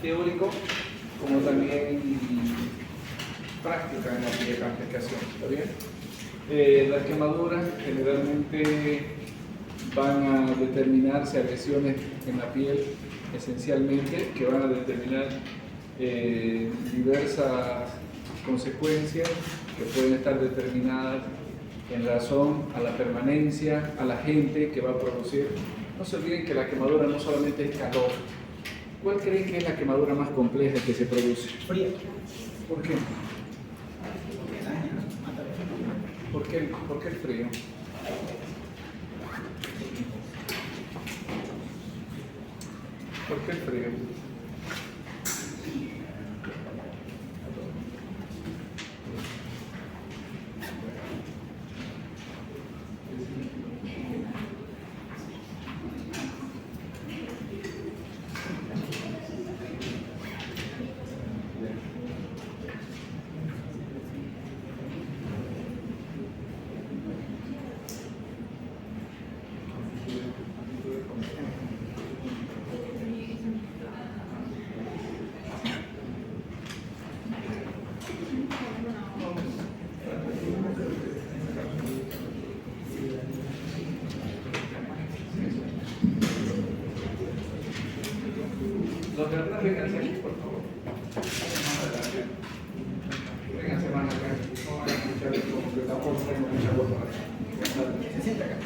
teórico como también práctica en la aplicación, ¿está bien? Las quemaduras generalmente van a determinarse a lesiones en la piel esencialmente, que van a determinar diversas consecuencias que pueden estar determinadas en razón a la permanencia, a la gente que va a producir. No se olviden que la quemadura no solamente es calor. ¿Cuál creen que es la quemadura más compleja que se produce? Frío. ¿Por qué? ¿Por qué el frío? ¿Por qué el frío? Los de atrás, vénganse aquí, por favor. Más adelante. Vénganse más acá. No van a escuchar esto, porque tampoco tengo mucha voz para se sienta acá.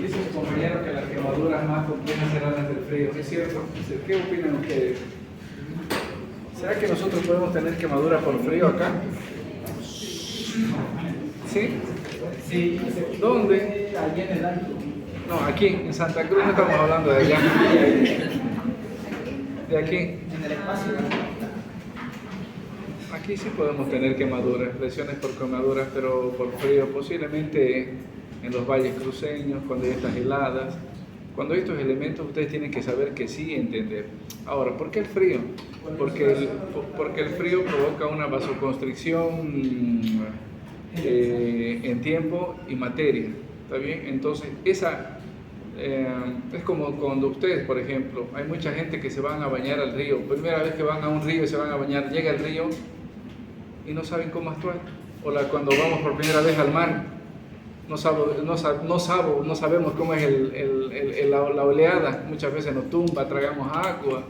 Dice su compañero que las quemaduras más complejas serán las del frío. ¿Es cierto? ¿Qué opinan ustedes? ¿Será que nosotros podemos tener quemadura por frío acá? ¿Sí? Sí. ¿Dónde? Allí en el alto. No, aquí, en Santa Cruz no estamos hablando de allá. De aquí. En el espacio. Aquí sí podemos tener quemaduras, lesiones por quemaduras, pero por frío, posiblemente en los valles cruceños, cuando hay estas heladas. Cuando hay estos elementos, ustedes tienen que saber que sí entender. Ahora, ¿por qué el frío? Porque el frío provoca una vasoconstricción en tiempo y materia. ¿Está bien? Entonces, esa es como cuando ustedes, por ejemplo, hay mucha gente que se van a bañar al río. Primera vez que van a un río y se van a bañar, llega al río y no saben cómo actuar. O cuando vamos por primera vez al mar, no sabemos cómo es la oleada. Muchas veces nos tumba, tragamos agua,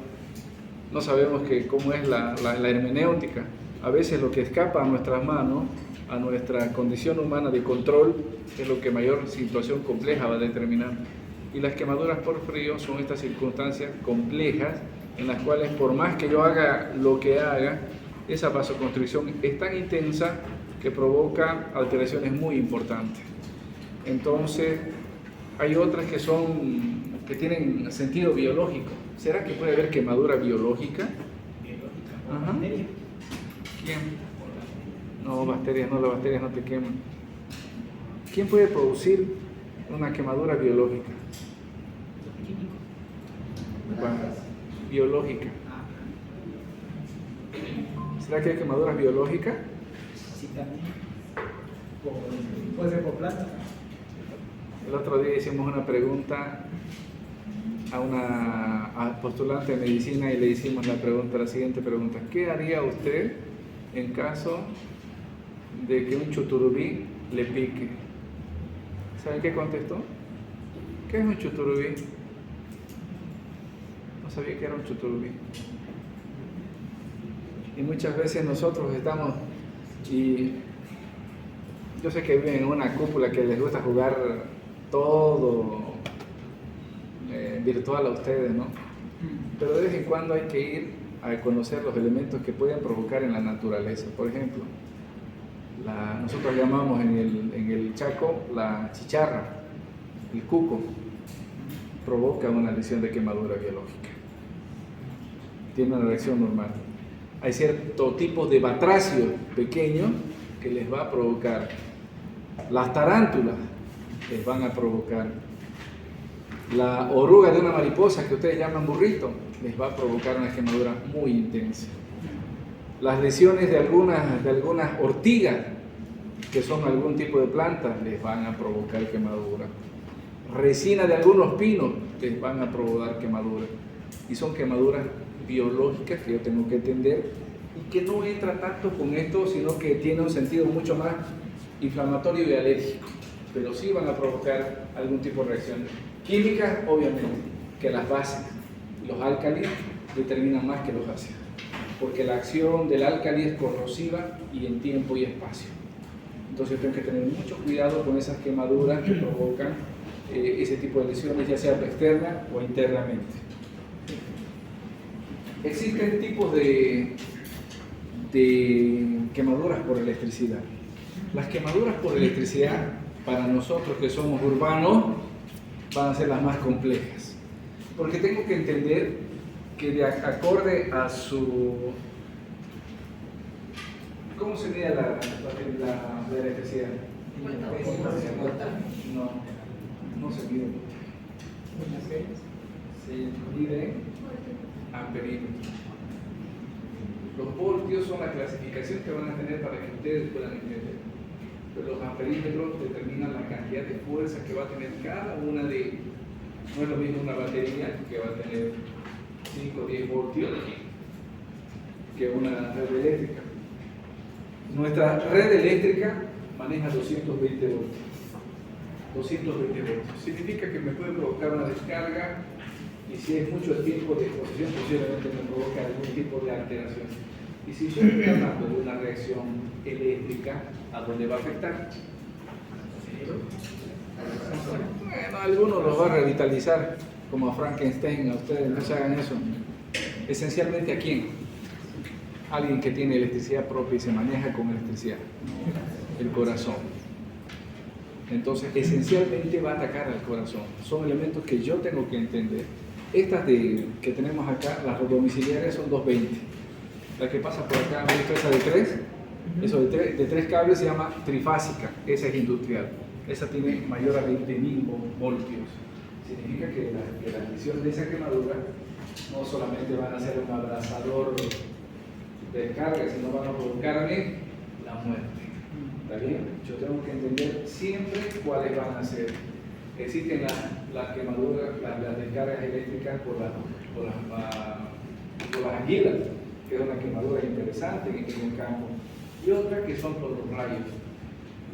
no sabemos cómo es la hermenéutica. A veces lo que escapa a nuestras manos, a nuestra condición humana de control, es lo que mayor situación compleja va a determinar. Y las quemaduras por frío son estas circunstancias complejas en las cuales por más que yo haga lo que haga, esa vasoconstricción es tan intensa que provoca alteraciones muy importantes. Entonces, hay otras que tienen sentido biológico. ¿Será que puede haber quemadura biológica? Ajá. ¿Quién? No, bacterias no, las bacterias no te queman. ¿Quién puede producir una quemadura biológica? Bueno, biológica. ¿Será que hay quemaduras biológicas? Sí, también. Puede ser por planta. El otro día hicimos una pregunta a una postulante de medicina y le hicimos la siguiente pregunta. ¿Qué haría usted en caso de que un chuturubí le pique? ¿Saben qué contestó? ¿Qué es un chuturubí? No sabía que era un chuturubí. Y muchas veces nosotros estamos, y yo sé que viven en una cúpula que les gusta jugar todo virtual a ustedes, ¿no? Pero de vez en cuando hay que ir a conocer los elementos que pueden provocar en la naturaleza. Por ejemplo, nosotros llamamos en el Chaco la chicharra, el cuco, provoca una lesión de quemadura biológica. Tiene una reacción normal. Hay ciertos tipos de batracios pequeños que les va a provocar. Las tarántulas les van a provocar. La oruga de una mariposa que ustedes llaman burrito les va a provocar una quemadura muy intensa. Las lesiones de algunas ortigas, que son algún tipo de planta, les van a provocar quemadura. Resina de algunos pinos les van a provocar quemadura. y son quemaduras biológicas que yo tengo que entender y que no entra tanto con esto, sino que tiene un sentido mucho más inflamatorio y alérgico, pero sí van a provocar algún tipo de reacción química, obviamente, que las bases, los álcalis, determinan más que los ácidos, porque la acción del álcali es corrosiva y en tiempo y espacio. Entonces tengo que tener mucho cuidado con esas quemaduras que provocan ese tipo de lesiones, ya sea externa o internamente. Existen tipos de quemaduras por electricidad. Las quemaduras por electricidad, para nosotros que somos urbanos, van a ser las más complejas, porque tengo que entender que de acorde a su... ¿Cómo se mide la electricidad? No se mide. Se mide amperímetro. Los voltios son la clasificación que van a tener para que ustedes puedan entender. Pero los amperímetros determinan la cantidad de fuerza que va a tener cada una de ellas. No es lo mismo una batería que va a tener 5 o 10 voltios que una red eléctrica. Nuestra red eléctrica maneja 220 voltios. 220 voltios. Significa que me puede provocar una descarga y si es mucho el tiempo de exposición, posiblemente me provoque algún tipo de alteración. Y si yo estoy hablando de una reacción eléctrica, ¿a dónde va a afectar? Bueno, algunos los va a revitalizar, como a Frankenstein, a ustedes no se hagan eso. Esencialmente, ¿a quién? Alguien que tiene electricidad propia y se maneja con electricidad. El corazón. Entonces, esencialmente va a atacar al corazón. Son elementos que yo tengo que entender. Estas que tenemos acá, las domiciliarias, son 220. La que pasa por acá, ¿han visto esa de 3? Eso de 3 cables se llama trifásica. Esa es industrial. Esa tiene mayor a 20.000 voltios. Significa que la lesión de esa quemadura no solamente van a ser un abrasador de descarga, sino van a provocarme la muerte. ¿Está bien? Yo tengo que entender siempre cuáles van a ser. Existen las quemaduras, las descargas eléctricas por las anguilas, que es una quemadura interesante en el campo, y otra que son por los rayos.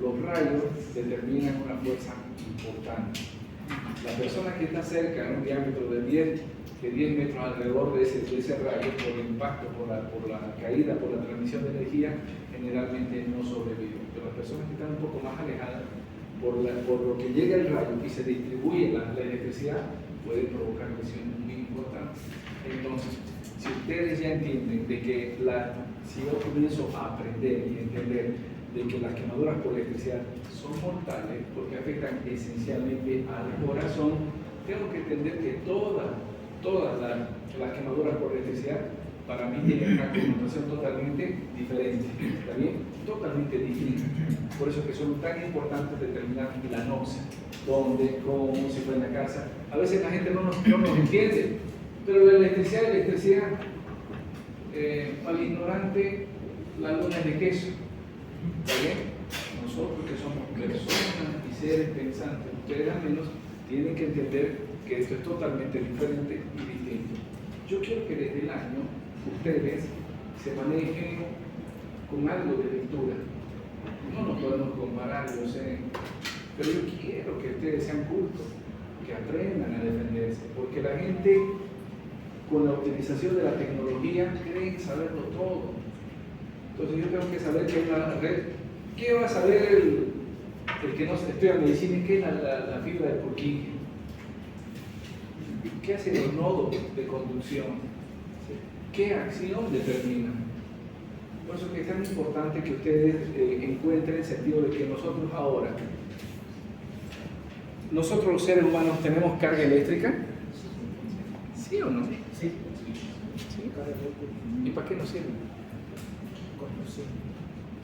Los rayos determinan una fuerza importante. La persona que está cerca, en un diámetro de 10 metros alrededor de ese rayo, por el impacto, por la caída, por la transmisión de energía, generalmente no sobreviven. Pero las personas que están un poco más alejadas, por lo que llega el rayo y se distribuye la electricidad, puede provocar lesiones muy importantes. Entonces, si ustedes ya entienden de que si yo comienzo a aprender y entender de que las quemaduras por electricidad son mortales porque afectan esencialmente al corazón, tengo que entender que todas las quemaduras por electricidad para mí tienen una connotación totalmente diferente, ¿está bien? Totalmente distinta. Por eso que son tan importantes determinar la noxa, dónde, cómo, si fue en la casa. A veces la gente no nos entiende, pero la electricidad, al ignorante, la luna es de queso. ¿Está bien? Nosotros que somos personas y seres pensantes, ustedes al menos tienen que entender que esto es totalmente diferente y distinto. Yo quiero que desde el año ustedes se manejen con algo de lectura. No nos podemos comparar, yo sé, pero yo quiero que ustedes sean cultos, que aprendan a defenderse, porque la gente con la utilización de la tecnología cree saberlo todo. Entonces yo tengo que saber que hay una red. ¿Qué va a saber el que no estudia medicina? ¿Qué es la fibra de Purkinje? ¿Qué hacen los nodos de conducción? ¿Qué acción determinan? Por eso que es tan importante que ustedes encuentren el sentido de que nosotros ahora, nosotros los seres humanos tenemos carga eléctrica, ¿sí o no? Sí. ¿Y para qué nos sirve?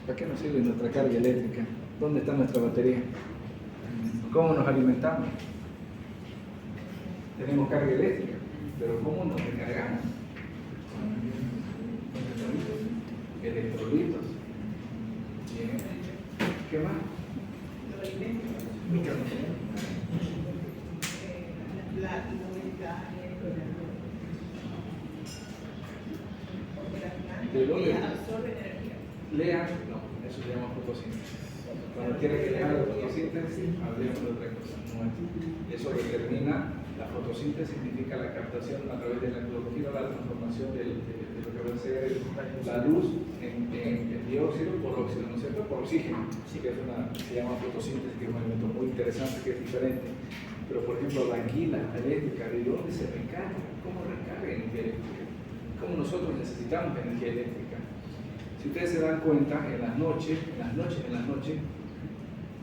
¿Para qué nos sirve nuestra carga eléctrica? ¿Dónde está nuestra batería? ¿Cómo nos alimentamos? Tenemos carga eléctrica, pero ¿cómo nos recargamos? Electrolitos. Bien. ¿Qué más? ¿De dónde? Absorbe energía. Lean, no, eso se llama fotosíntesis. Cuando quiera que lean la fotosíntesis, hablemos de otra cosa. No es. Eso determina, la fotosíntesis significa la captación a través de la clorofila, la transformación de lo que va a ser la luz en dióxido por óxido, ¿no es cierto? Por oxígeno, sí que se llama fotosíntesis, que es un elemento muy interesante, que es diferente. Pero por ejemplo, la anguila eléctrica, ¿de dónde se recarga? ¿Cómo recarga energía eléctrica? ¿Cómo nosotros necesitamos energía eléctrica? Si ustedes se dan cuenta, en las noches,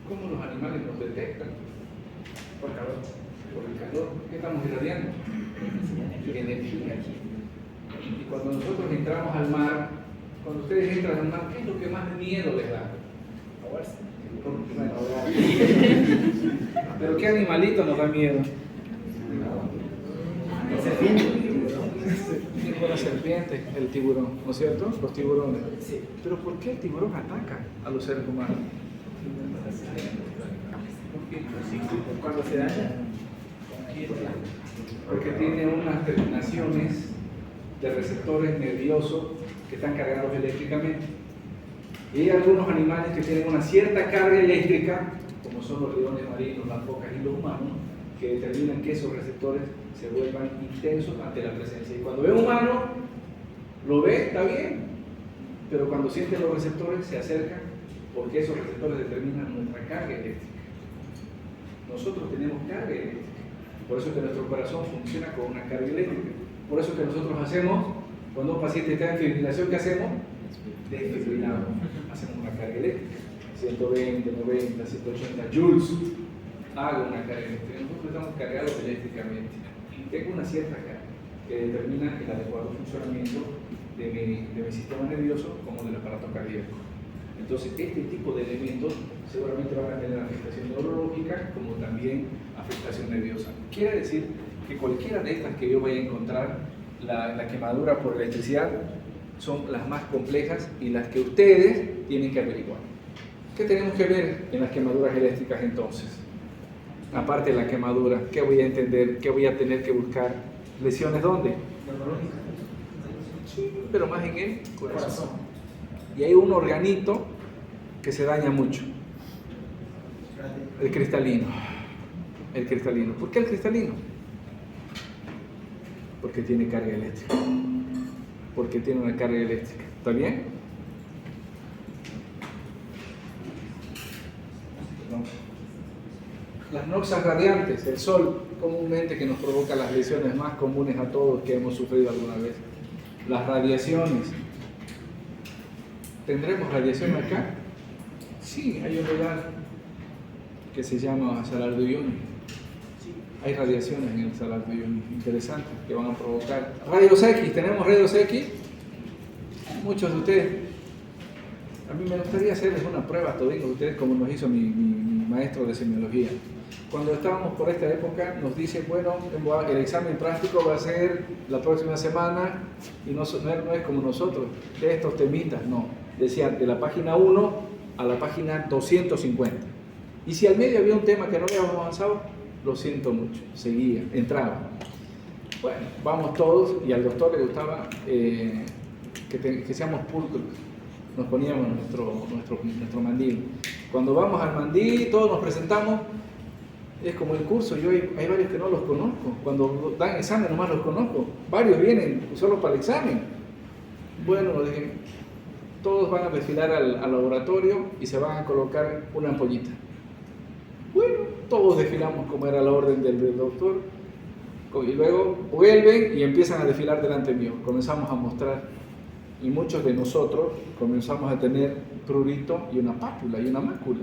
¿cómo los animales nos detectan? Por calor. Por el calor. ¿Qué estamos irradiando? Energía. Y cuando nosotros entramos al mar, cuando ustedes entran al mar, ¿qué es lo que más miedo les da? Ahogarse. Bueno, pero ¿qué animalito nos da miedo? La serpiente. La serpiente, el tiburón, ¿no es cierto? Los tiburones. Sí. Pero ¿por qué el tiburón ataca a los seres humanos? Cuando se daña. Porque tiene unas terminaciones de receptores nerviosos que están cargados eléctricamente. Y hay algunos animales que tienen una cierta carga eléctrica, como son los leones marinos, las focas y los humanos, que determinan que esos receptores se vuelvan intensos ante la presencia. Y cuando ve un humano, lo ve, está bien, pero cuando siente los receptores se acercan, porque esos receptores determinan nuestra carga eléctrica. Nosotros tenemos carga eléctrica, por eso es que nuestro corazón funciona con una carga eléctrica. Por eso es que nosotros hacemos, cuando un paciente está en fibrilación, ¿qué hacemos? Desfibrilamos, hacemos una carga eléctrica, 120, 90, 180 joules, hago una carga eléctrica. Nosotros estamos cargados eléctricamente. Tengo una cierta carga que determina el adecuado funcionamiento de mi sistema nervioso como del aparato cardíaco. Entonces, este tipo de elementos seguramente van a tener afectación neurológica como también afectación nerviosa. Quiere decir que cualquiera de estas que yo vaya a encontrar, la quemadura por electricidad, son las más complejas y las que ustedes tienen que averiguar. ¿Qué tenemos que ver en las quemaduras eléctricas entonces? Aparte de la quemadura, ¿qué voy a entender? ¿Qué voy a tener que buscar? ¿Lesiones dónde? Sí, pero más en el corazón. Y hay un organito que se daña mucho. El cristalino. El cristalino. ¿Por qué el cristalino? Porque tiene carga eléctrica. Porque tiene una carga eléctrica. ¿Está bien? No. Las noxas radiantes, el sol comúnmente que nos provoca las lesiones más comunes a todos que hemos sufrido alguna vez. Las radiaciones. ¿Tendremos radiación acá? Sí, hay un lugar que se llama Salar de Uyuni. Hay radiaciones en el Salar de Uyuni interesantes que van a provocar. Rayos X, ¿tenemos rayos X? Muchos de ustedes. A mí me gustaría hacerles una prueba a todos ustedes como nos hizo mi maestro de semiología. Cuando estábamos por esta época nos dice, bueno, el examen práctico va a ser la próxima semana y no es como nosotros, de estos temitas, no. Decían de la página 1 a la página 250. Y si al medio había un tema que no habíamos avanzado, lo siento mucho, seguía, entraba. Bueno, vamos todos y al doctor le gustaba que seamos pulcros. Nos poníamos nuestro mandil. Cuando vamos al mandil, todos nos presentamos. Es como el curso, hay varios que no los conozco. Cuando dan examen nomás los conozco. Varios vienen solo para el examen. Bueno, dije, todos van a desfilar al laboratorio y se van a colocar una ampollita. Bueno, todos desfilamos como era la orden del doctor. Y luego vuelven y empiezan a desfilar delante mío. Comenzamos a mostrar. Y muchos de nosotros comenzamos a tener prurito y una pápula y una mácula.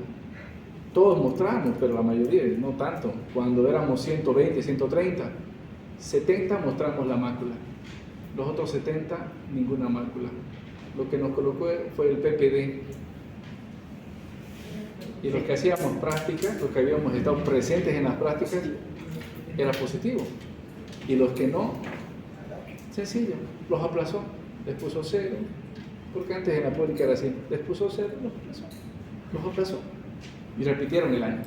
Todos mostramos, pero la mayoría no tanto. Cuando éramos 120, 130, 70 mostramos la mácula. Los otros 70, ninguna mácula. Lo que nos colocó fue el PPD. Y los que hacíamos prácticas, los que habíamos estado presentes en las prácticas, era positivo. Y los que no, sencillo, los aplazó. Les puso 0, porque antes en la pública era así, les puso 0, los aplazó y repitieron el año.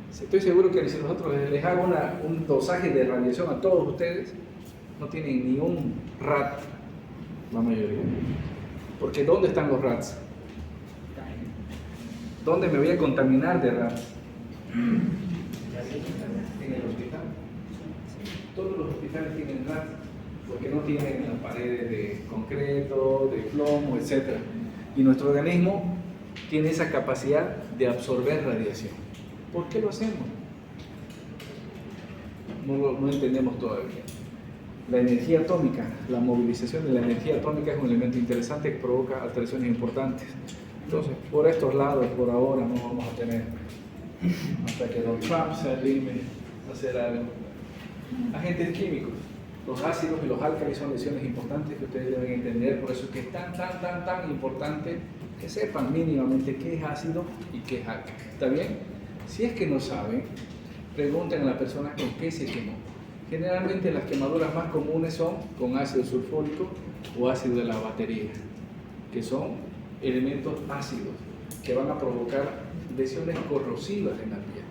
Estoy seguro que si nosotros les hago un dosaje de radiación a todos ustedes, no tienen ni un rat la mayoría. Porque ¿dónde están los rats? ¿Dónde me voy a contaminar de rats? En el hospital. Todos los hospitales tienen rats porque no tienen las paredes de concreto, de plomo, etc. Y nuestro organismo tiene esa capacidad de absorber radiación. ¿Por qué lo hacemos? No entendemos todavía. La energía atómica, la movilización de la energía atómica es un elemento interesante que provoca alteraciones importantes. Entonces, por estos lados, por ahora, no vamos a tener, hasta que Donald Trump se anime a hacer algo. Agentes químicos, los ácidos y los álcalis son lesiones importantes que ustedes deben entender, por eso es que es tan importante que sepan mínimamente qué es ácido y qué es álcali. ¿Está bien? Si es que no saben, pregunten a la persona con qué se quemó. Generalmente las quemaduras más comunes son con ácido sulfúrico o ácido de la batería, que son elementos ácidos que van a provocar lesiones corrosivas en la piel.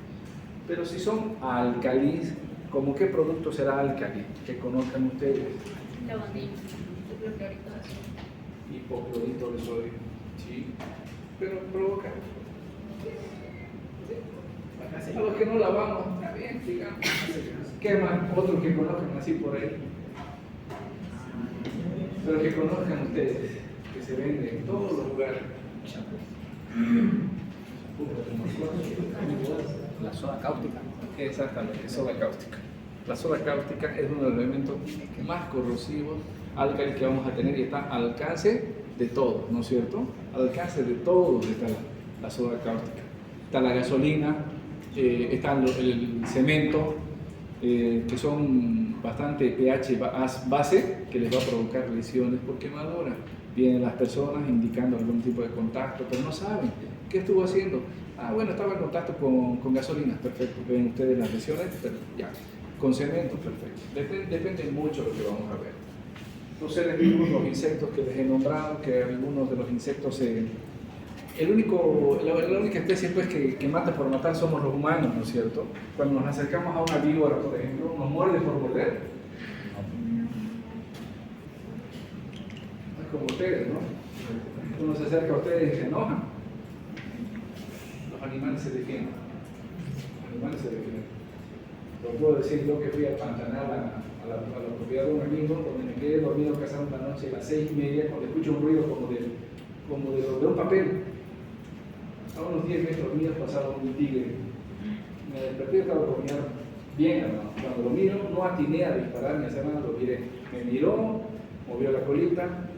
Pero si son álcalis, ¿cómo qué producto será álcali? Que conozcan ustedes. Lavandina, hipoclorito de sodio. Hipoclorito de sodio. Sí, pero provoca. A los que no lavamos, está bien, digamos. ¿Qué más? Otros que conozcan así por ahí. Pero que conozcan ustedes, que se vende en todos los lugares. La soda cáustica. Exactamente, soda cáustica. La soda cáustica es uno de los elementos más corrosivos, álcalis que vamos a tener y está al alcance de todos, ¿no es cierto? Al alcance de todos está la soda cáustica. Está la gasolina, está el cemento, que son bastante pH base, que les va a provocar lesiones por quemadura. Vienen las personas indicando algún tipo de contacto, pero no saben qué estuvo haciendo. Ah, bueno, estaba en contacto con gasolina, perfecto. Ven ustedes las lesiones, pero ya. Con cemento, perfecto. Depende mucho de lo que vamos a ver. Los seres vivos, los insectos que les he nombrado, que algunos de los insectos la única especie pues, que mata por matar somos los humanos, ¿no es cierto? Cuando nos acercamos a una víbora, por ejemplo, ¿nos muerde por morder? Es como ustedes, ¿no? Uno se acerca a ustedes y se enojan. Los animales se defienden. Los animales se defienden. Lo puedo decir yo que fui al Pantanal a la propiedad de un amigo, donde me quedé dormido casado una noche a las 6:30, cuando escucho un ruido como de un papel. A unos 10 metros míos pasaba un tigre. Me desperté y estaba dormido bien, hermano. Cuando lo miro, no atiné a disparar ni a hacer nada, lo miré. Me miró, movió la colita,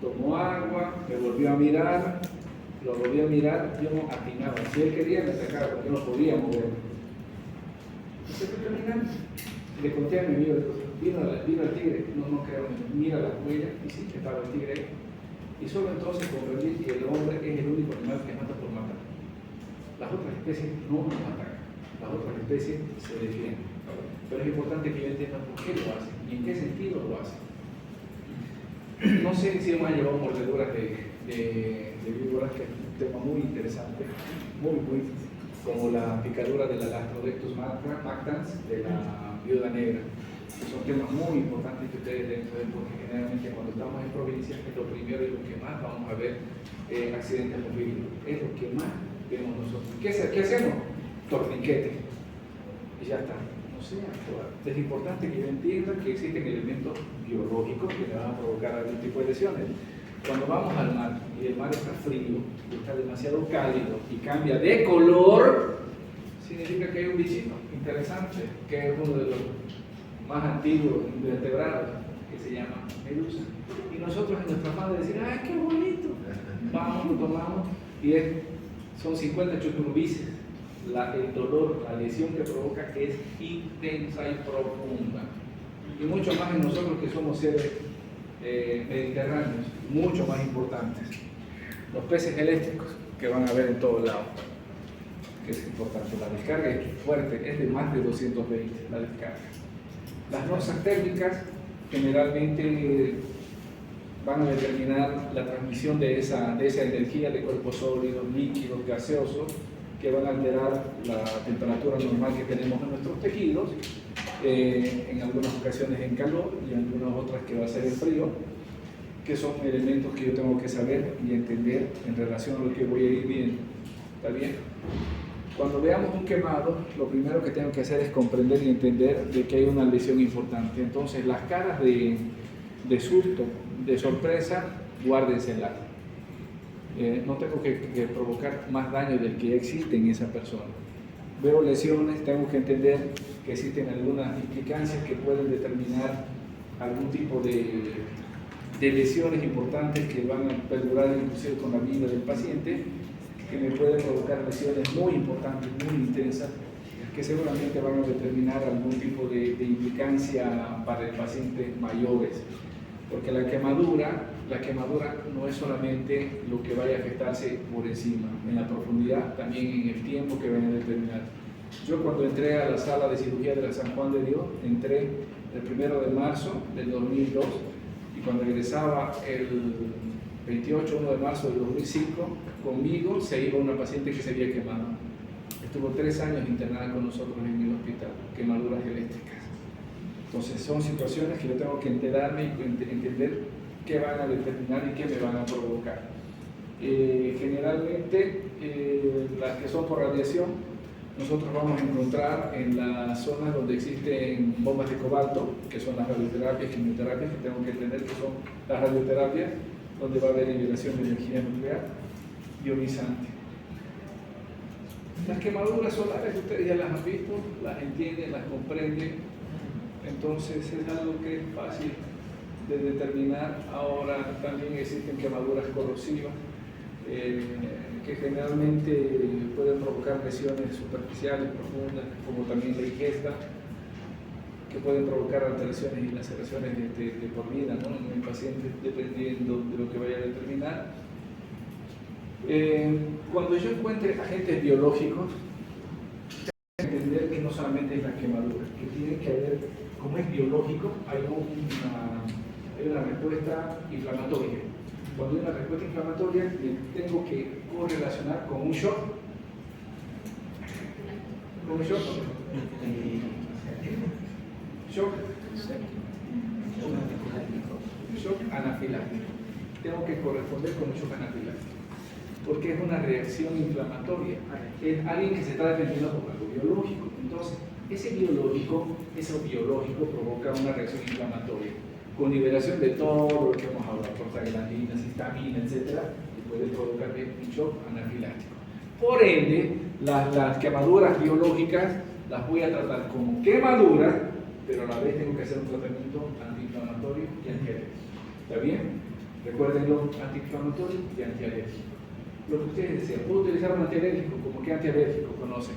tomó agua, me volvió a mirar, lo volví a mirar, yo no atinaba. Si él quería, me atacaba, porque no podía moverme. Y se fue caminando. Le conté a mi amigo, vino el tigre, no creo, mira las huellas, y sí, estaba el tigre ahí. Y solo entonces comprendí que el hombre es el único animal que mata por matar. Las otras especies no nos atacan, las otras especies se defienden. Pero es importante que yo entienda por qué lo hacen y en qué sentido lo hacen. No sé si hemos llevado mordeduras de víboras, que es un tema muy interesante, muy como la picadura de la Lastrodectus mactans, de la viuda negra. Son temas muy importantes que ustedes deben saber, porque generalmente cuando estamos en provincias es lo primero y lo que más vamos a ver accidentes movibles. Es lo que más vemos nosotros. ¿Qué hacemos? Torniquete. Y ya está. No sé, es importante que entiendan que existen elementos biológicos que le van a provocar algún tipo de lesiones. Cuando vamos al mar y el mar está frío, está demasiado cálido y cambia de color, significa que hay un bichito interesante, que es uno de los más antiguos invertebrados, que se llama medusa. Y nosotros en nuestra afán de decir, ¡ay, qué bonito! Vamos, lo tomamos y son 50 chuturumbices. El dolor, la lesión que provoca es intensa y profunda. Y mucho más en nosotros que somos seres mediterráneos, mucho más importantes. Los peces eléctricos que van a ver en todos lados, que es importante. La descarga es fuerte, es de más de 220 la descarga. Las rosas térmicas generalmente van a determinar la transmisión de esa energía de cuerpos sólidos, líquidos, gaseosos, que van a alterar la temperatura normal que tenemos en nuestros tejidos, en algunas ocasiones en calor y en algunas otras que va a ser en frío, que son elementos que yo tengo que saber y entender en relación a lo que voy a ir viendo. ¿Está bien? Cuando veamos un quemado, lo primero que tengo que hacer es comprender y entender de que hay una lesión importante. Entonces, las caras de susto, de sorpresa, guárdenselas. No tengo que provocar más daño del que existe en esa persona. Veo lesiones, tengo que entender que existen algunas implicancias que pueden determinar algún tipo de lesiones importantes que van a perdurar inclusive con la vida del paciente, que me pueden provocar lesiones muy importantes, muy intensas, que seguramente van a determinar algún tipo de implicancia para el paciente mayores. Porque la quemadura no es solamente lo que vaya a afectarse por encima, en la profundidad, también en el tiempo que vaya a determinar. Yo cuando entré a la sala de cirugía de la San Juan de Dios, entré el 1 de marzo del 2002 y cuando regresaba el 1 de marzo del 2005, conmigo se iba una paciente que se había quemado. Estuvo 3 años internada con nosotros en el hospital, quemaduras eléctricas. Entonces son situaciones que yo tengo que enterarme y entender qué van a determinar y qué me van a provocar. Generalmente las que son por radiación, nosotros vamos a encontrar en las zonas donde existen bombas de cobalto, que son las radioterapias, quimioterapias, que tengo que entender que son las radioterapias, donde va a haber liberación de energía nuclear ionizante. Las quemaduras solares ustedes ya las han visto, las entienden, las comprenden. Entonces es algo que es fácil de determinar. Ahora también existen quemaduras corrosivas que generalmente pueden provocar lesiones superficiales profundas, como también la ingesta, que pueden provocar alteraciones y laceraciones de por vida, ¿no?, en el paciente, dependiendo de lo que vaya a determinar. Cuando yo encuentre agentes biológicos, tengo que entender que no solamente es la quemadura, que tiene que haber, como es biológico, hay una respuesta inflamatoria. Cuando hay una respuesta inflamatoria, tengo que correlacionar con un shock. ¿Con un shock? Shock. Shock anafiláctico. Tengo que corresponder con un shock anafiláctico, porque es una reacción inflamatoria. Es alguien que se está defendiendo por algo biológico. Entonces, eso biológico provoca una reacción inflamatoria, con liberación de todo lo que hemos hablado, prostaglandinas, histamina, etc., y puede provocar un shock anafiláctico. Por ende, las quemaduras biológicas las voy a tratar como quemaduras, pero a la vez tengo que hacer un tratamiento antiinflamatorio y antialérgico. ¿Está bien? Recuérdenlo, antiinflamatorio y antialérgico. Lo que ustedes decían, ¿puedo utilizar un antialérgico? ¿Como qué antialérgico conocen?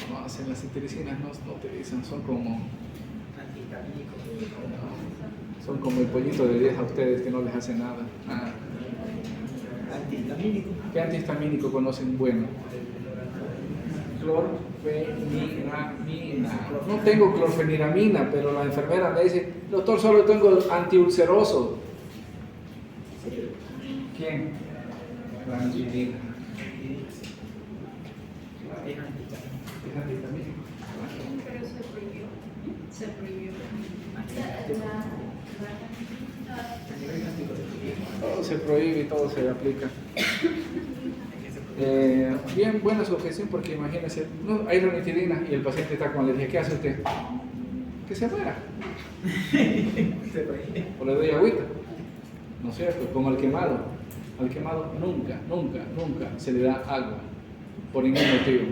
No, las cetiricinas no utilizan, son como el pollito de 10 a ustedes que no les hace nada. Antihistamínico. ¿Qué antihistamínico conocen? Bueno, clorfeniramina. No tengo clorfeniramina, pero la enfermera me dice, doctor, solo tengo antiulceroso. ¿Quién? Ranitidina. Es antihistamínico. Pero se prohibió. Se prohibió. Todo se prohíbe y todo se aplica. Bien, buena su objeción, porque imagínense, no, hay ranitidina y el paciente está con alergia. ¿Qué hace usted? Que se muera. O le doy agüita. ¿No es cierto? Como al quemado. Al quemado nunca se le da agua, por ningún motivo.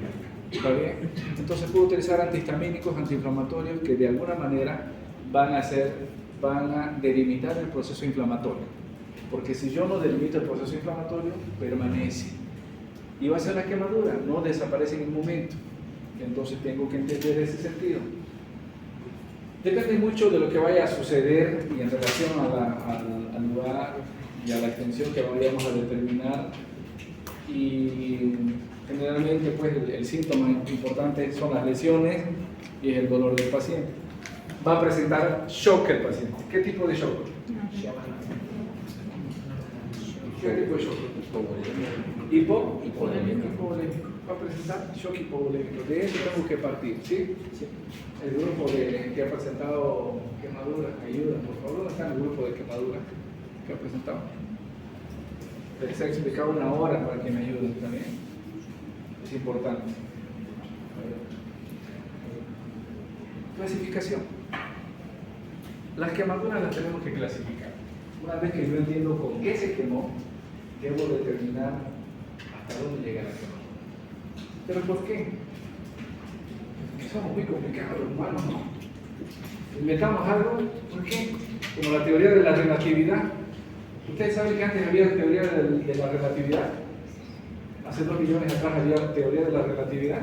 ¿Está bien? Entonces puedo utilizar antihistamínicos, antiinflamatorios, que de alguna manera van a delimitar el proceso inflamatorio. Porque si yo no delimito el proceso inflamatorio, permanece. Y va a ser la quemadura, no desaparece en un momento. Entonces tengo que entender ese sentido. Depende mucho de lo que vaya a suceder y en relación al lugar y a la extensión que vayamos a determinar. Y generalmente pues el síntoma importante son las lesiones y es el dolor del paciente. Va a presentar shock el paciente. ¿Qué tipo de shock? ¿Qué tipo de shock? Hipovolémico. va a presentar shock hipovolémico. De eso tengo que partir, ¿sí? El grupo que ha presentado quemaduras, ayuda, por favor, ¿dónde está el grupo de quemaduras que ha presentado? Les he explicado 1 hora para que me ayuden también. Es importante. Clasificación. Las quemaduras las tenemos que clasificar. Una vez que yo entiendo con qué se quemó, debo determinar hasta dónde llega la quemadura. ¿Pero por qué? Porque somos muy complicados los humanos, ¿no? Inventamos algo, ¿por qué? Como la teoría de la relatividad. ¿Ustedes saben que antes había teoría de la relatividad? Hace 2 millones atrás había teoría de la relatividad.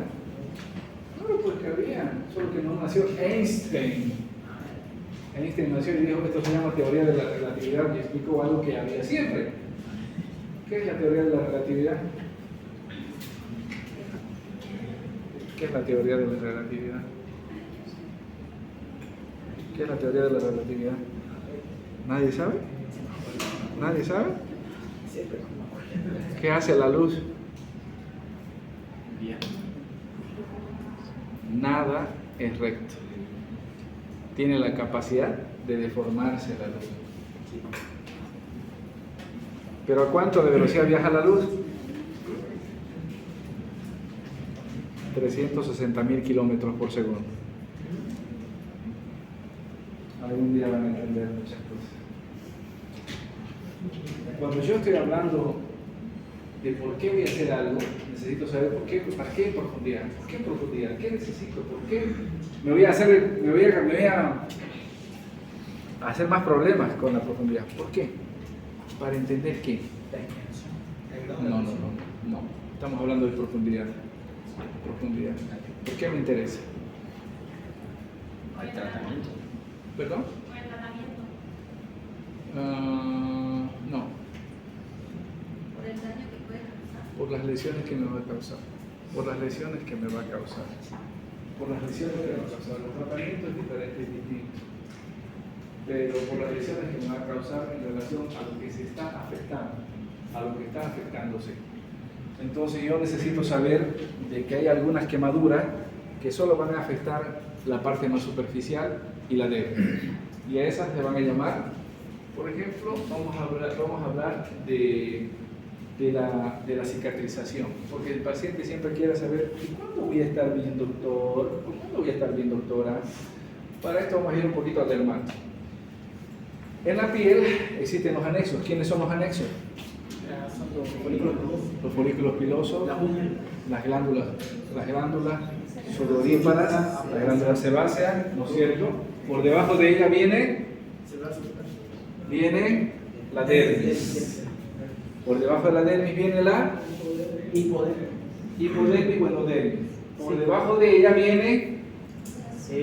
No, pues que había, solo que no nació Einstein. Einstein nació y dijo que esto se llama teoría de la relatividad y explicó algo que había siempre. ¿Qué es la teoría de la relatividad? ¿Qué es la teoría de la relatividad? ¿Qué es la teoría de la relatividad? ¿Nadie sabe? ¿Nadie sabe? ¿Qué hace la luz? Nada es recto. Tiene la capacidad de deformarse la luz. ¿Pero a cuánto de velocidad viaja la luz? 360.000 kilómetros por segundo. Algún día van a entender muchas cosas. Cuando yo estoy hablando de por qué voy a hacer algo, necesito saber por qué, para qué profundidad, por qué profundidad, qué necesito, por qué me voy a hacer más problemas con la profundidad. ¿Por qué? Para entender qué. No. Estamos hablando de profundidad. Profundidad. ¿Por qué me interesa? ¿Hay tratamiento? ¿Perdón? ¿O el tratamiento? No. ¿Por el daño que puede causar? Por las lesiones que me va a causar. Por las lesiones que me va a causar. Por las lesiones que me va a causar. Los tratamientos es diferente, es distinto. Pero por las lesiones que me va a causar en relación a lo que se está afectando, a lo que está afectándose. Entonces yo necesito saber de que hay algunas quemaduras que solo van a afectar la parte más superficial y la débil. Y a esas le van a llamar, por ejemplo, vamos a hablar de la cicatrización, porque el paciente siempre quiere saber, ¿y cuándo voy a estar bien, doctor? ¿Cuándo voy a estar bien, doctora? Para esto vamos a ir un poquito al dermato. En la piel existen los anexos. ¿Quiénes son los anexos? Son los folículos pilosos. Los folículos pilosos, La uña. las glándulas sudoríparas, las glándulas sebáceas, ¿no es cierto? Por debajo de ella viene la dermis. Por debajo de la dermis viene la hipodermis, bueno, dermis. Por debajo de ella viene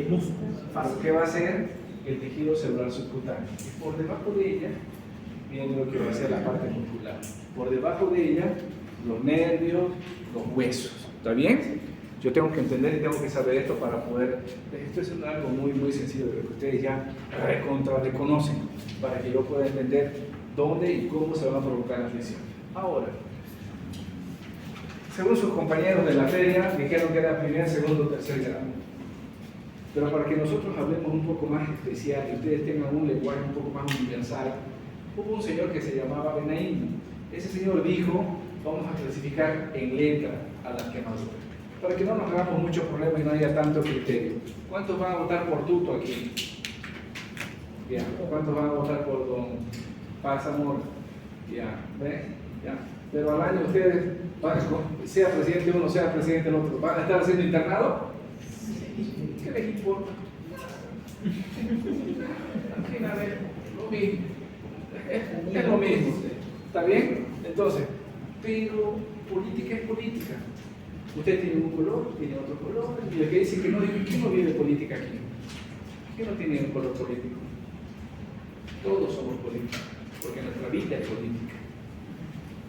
músculo. lo que va a ser el tejido celular subcutáneo. Y por debajo de ella viene lo que va a ser la parte muscular. Por debajo de ella, los nervios, los huesos. ¿Está bien? Yo tengo que entender y tengo que saber esto para poder... Esto es algo muy, muy sencillo, de lo que ustedes ya reconocen, para que yo pueda entender dónde y cómo se van a provocar las lesiones. Ahora, según sus compañeros de la feria, dijeron que era primer, segundo, tercer grado. Pero para que nosotros hablemos un poco más especial y ustedes tengan un lenguaje un poco más universal, hubo un señor que se llamaba Benaim. Ese señor dijo, vamos a clasificar en letra a las quemaduras, para que no nos hagamos muchos problemas y no haya tanto criterio. ¿Cuántos van a votar por Tuto aquí? Ya. ¿Cuántos van a votar por Don Paz Amor? Ya. ¿Ven? Ya. Pero al año ustedes, sea presidente uno, sea presidente el otro, ¿van a estar siendo internados? ¿Qué les importa? Al final es lo mismo. Es lo mismo. ¿Está bien? Entonces, pero política es política. Usted tiene un color, tiene otro color, y el que dice que no, ¿quién no vive política aquí? ¿Quién no tiene un color político? Todos somos políticos, porque nuestra vida es política.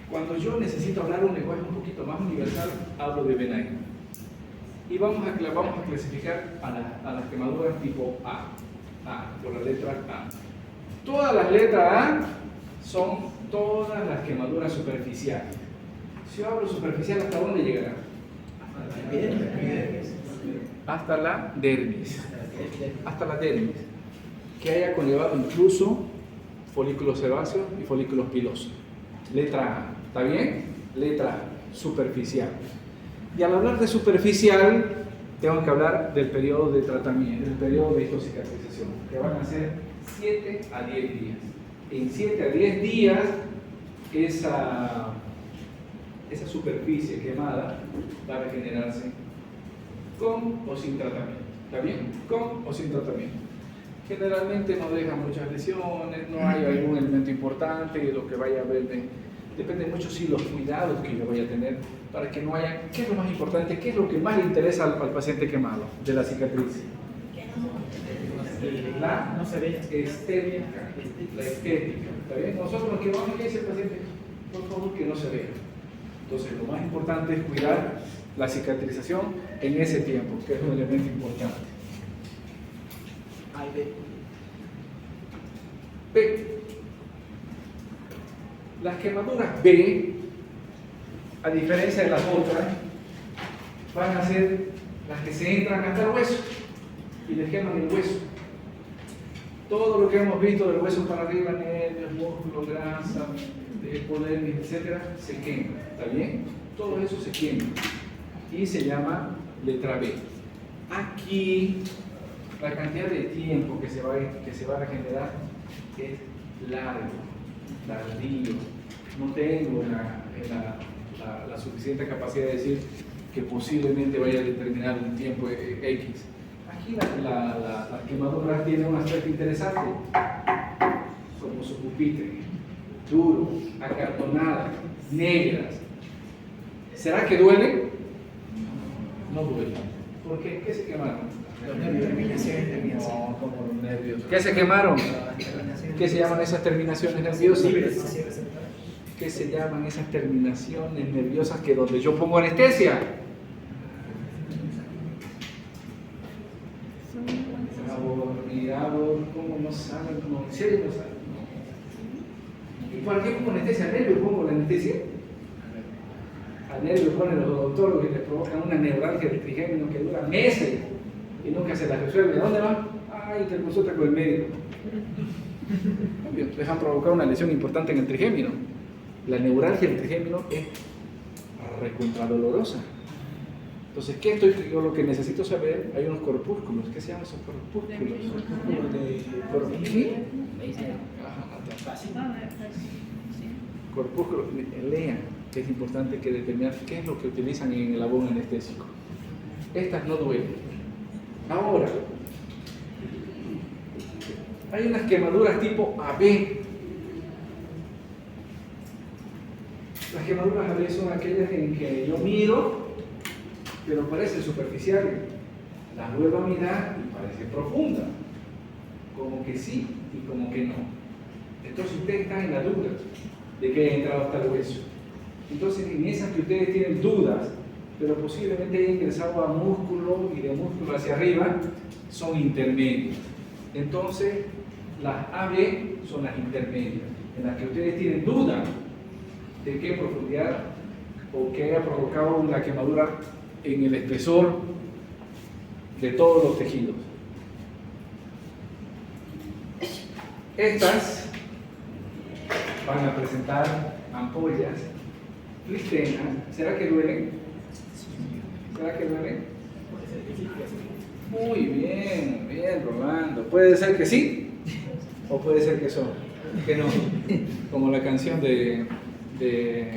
Cuando yo necesito hablar un lenguaje un poquito más universal, hablo de Benaim. Y vamos a clasificar a las quemaduras tipo A, por la letra A. Todas las letras A son todas las quemaduras superficiales. Si yo hablo superficial, ¿hasta dónde llegará? hasta la dermis. Hasta la dermis. Que haya conllevado incluso folículos sebáceos y folículos pilosos. Letra A. ¿Está bien? Letra A. Superficial. Y al hablar de superficial, tengo que hablar del periodo de tratamiento, del periodo de cicatrización, que van a ser 7 a 10 días. En 7 a 10 días, esa superficie quemada va a regenerarse con o sin tratamiento. ¿Está bien? Con o sin tratamiento. Generalmente no deja muchas lesiones, no hay algún elemento importante, lo que vaya a haber depende mucho si los cuidados que yo vaya a tener para que no haya. ¿Qué es lo más importante? ¿Qué es lo que más le interesa al paciente quemado de la cicatriz? La no se ve. estética. La estética. ¿Está bien? Nosotros lo que vamos a decir al paciente, por favor, que no se vea. Entonces, lo más importante es cuidar la cicatrización en ese tiempo, que es un elemento importante. Ahí ve. B. Las quemaduras B, a diferencia de las otras, van a ser las que se entran hasta el hueso y les queman el hueso. Todo lo que hemos visto del hueso para arriba, nervios, músculos, grasa, epidermis, etc., se quema. ¿Está bien? Todo eso se quema y se llama letra B. Aquí la cantidad de tiempo que se va a regenerar es largo, tardío. No tengo la suficiente capacidad de decir que posiblemente vaya a determinar un tiempo X. Aquí las quemaduras tienen un aspecto interesante, como su pupitre, duro, acartonadas, negras. ¿Será que duele? No duele. ¿Por qué? ¿Qué se quemaron? Los nervios, terminaciones. No, como los nervios. ¿Qué se quemaron? ¿Qué se llaman esas terminaciones nerviosas? ¿Qué se llaman esas terminaciones nerviosas que donde yo pongo anestesia? ¿Cómo no saben? ¿En serio no saben? ¿Y por qué pongo anestesia? ¿Al nervio pongo la anestesia? Al nervio ponen los odontólogos y les provocan una neuralgia del trigémino que dura meses y nunca se la resuelve. ¿A dónde van? Ay, te consulta con el médico. Les han provocado una lesión importante en el trigémino. La neuralgia del trigémino es recontradolorosa. Entonces, yo lo que necesito saber, hay unos corpúsculos. ¿Qué se llaman esos corpúsculos? Corpúsculos. Lean, que es importante que determinar qué es lo que utilizan en el abono anestésico. Estas no duelen. Ahora, hay unas quemaduras tipo AB. Las quemaduras AB son aquellas en que yo miro, pero parecen superficiales. Las vuelvo a mirar y parecen profundas. Como que sí y como que no. Entonces usted está en la duda de que haya entrado hasta el hueso. Entonces en esas que ustedes tienen dudas, pero posiblemente haya ingresado a músculo y de músculo hacia arriba, son intermedias. Entonces las AB son las intermedias, en las que ustedes tienen duda de qué profundidad o que haya provocado una quemadura en el espesor de todos los tejidos. Estas van a presentar ampollas, clistenas. ¿Será que duelen? ¿Será que duelen? Muy bien, bien, Rolando. Puede ser que sí, o puede ser que no. Como la canción de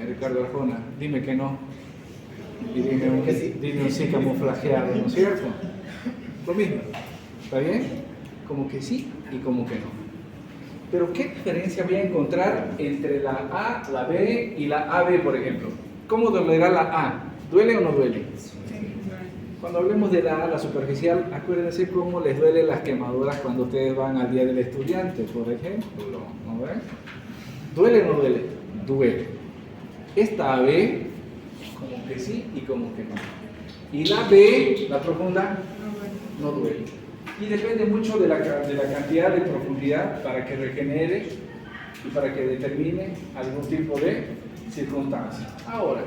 Ricardo Arjona, dime que no. Y dime un sí camuflajeado, ¿no es cierto? Lo mismo, ¿está bien? Como que sí y como que no. Pero ¿qué diferencia voy a encontrar entre la A, la B y la AB, por ejemplo? ¿Cómo dolerá la A? ¿Duele o no duele? Cuando hablemos de la A, la superficial, acuérdense cómo les duelen las quemaduras cuando ustedes van al día del estudiante, por ejemplo. ¿No ven? ¿Duele o no duele? Duele. Esta AB, como que sí y como que no. Y la B, la profunda, no duele. Y depende mucho de la cantidad de profundidad para que regenere y para que determine algún tipo de circunstancia. Ahora,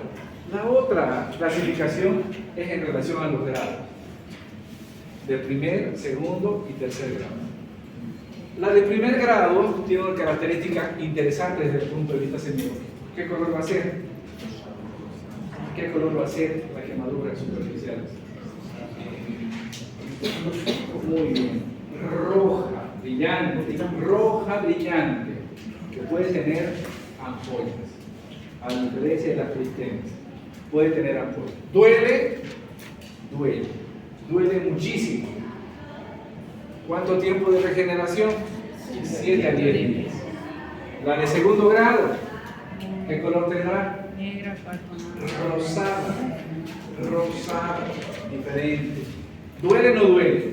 La otra clasificación es en relación a los grados, de primer, segundo y tercer grado. La de primer grado tiene una característica interesante desde el punto de vista semiológico. ¿Qué color va a ser? ¿Qué color va a ser la quemadura superficial? Muy bien. Roja brillante, que puede tener ampollas, a diferencia de las cristenas. Puede tener ampollas. Duele muchísimo. ¿Cuánto tiempo de regeneración? 7 a 10 días. La de segundo grado, ¿qué color tendrá? Negra, cartonada. Rosada, diferente. ¿Duele o no duele?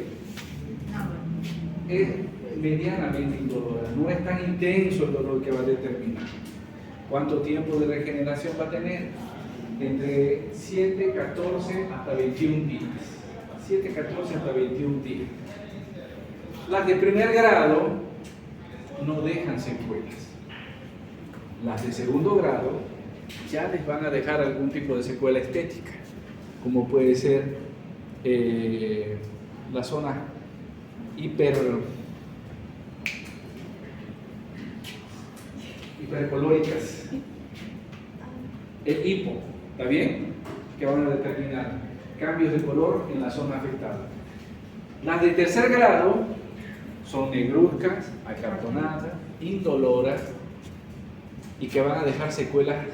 Es medianamente indolora, no es tan intenso el dolor que va a determinar. ¿Cuánto tiempo de regeneración va a tener? Entre 7, 14 hasta 21 días. 7, 14 hasta 21 días. Las de primer grado no dejan secuelas. Las de segundo grado ya les van a dejar algún tipo de secuela estética, como puede ser la zona hipercolóricas, el hipo, ¿está bien? Que van a determinar cambios de color en la zona afectada. Las de tercer grado son negruzcas, acartonadas, indoloras y que van a dejar secuelas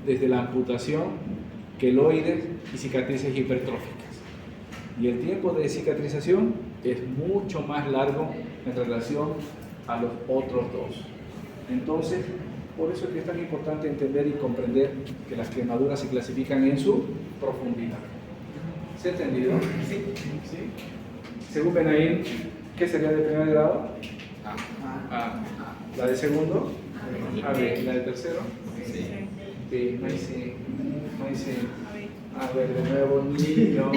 desde la amputación, queloides y cicatrices hipertróficas. Y el tiempo de cicatrización es mucho más largo en relación a los otros dos. Entonces, por eso es que es tan importante entender y comprender que las quemaduras se clasifican en su profundidad. ¿Se ha entendido? Sí. Según Benaín, ¿qué sería de primer grado? A. ¿La de segundo? A, B. ¿La de tercero? B. No hay C. A ver, de nuevo, niño.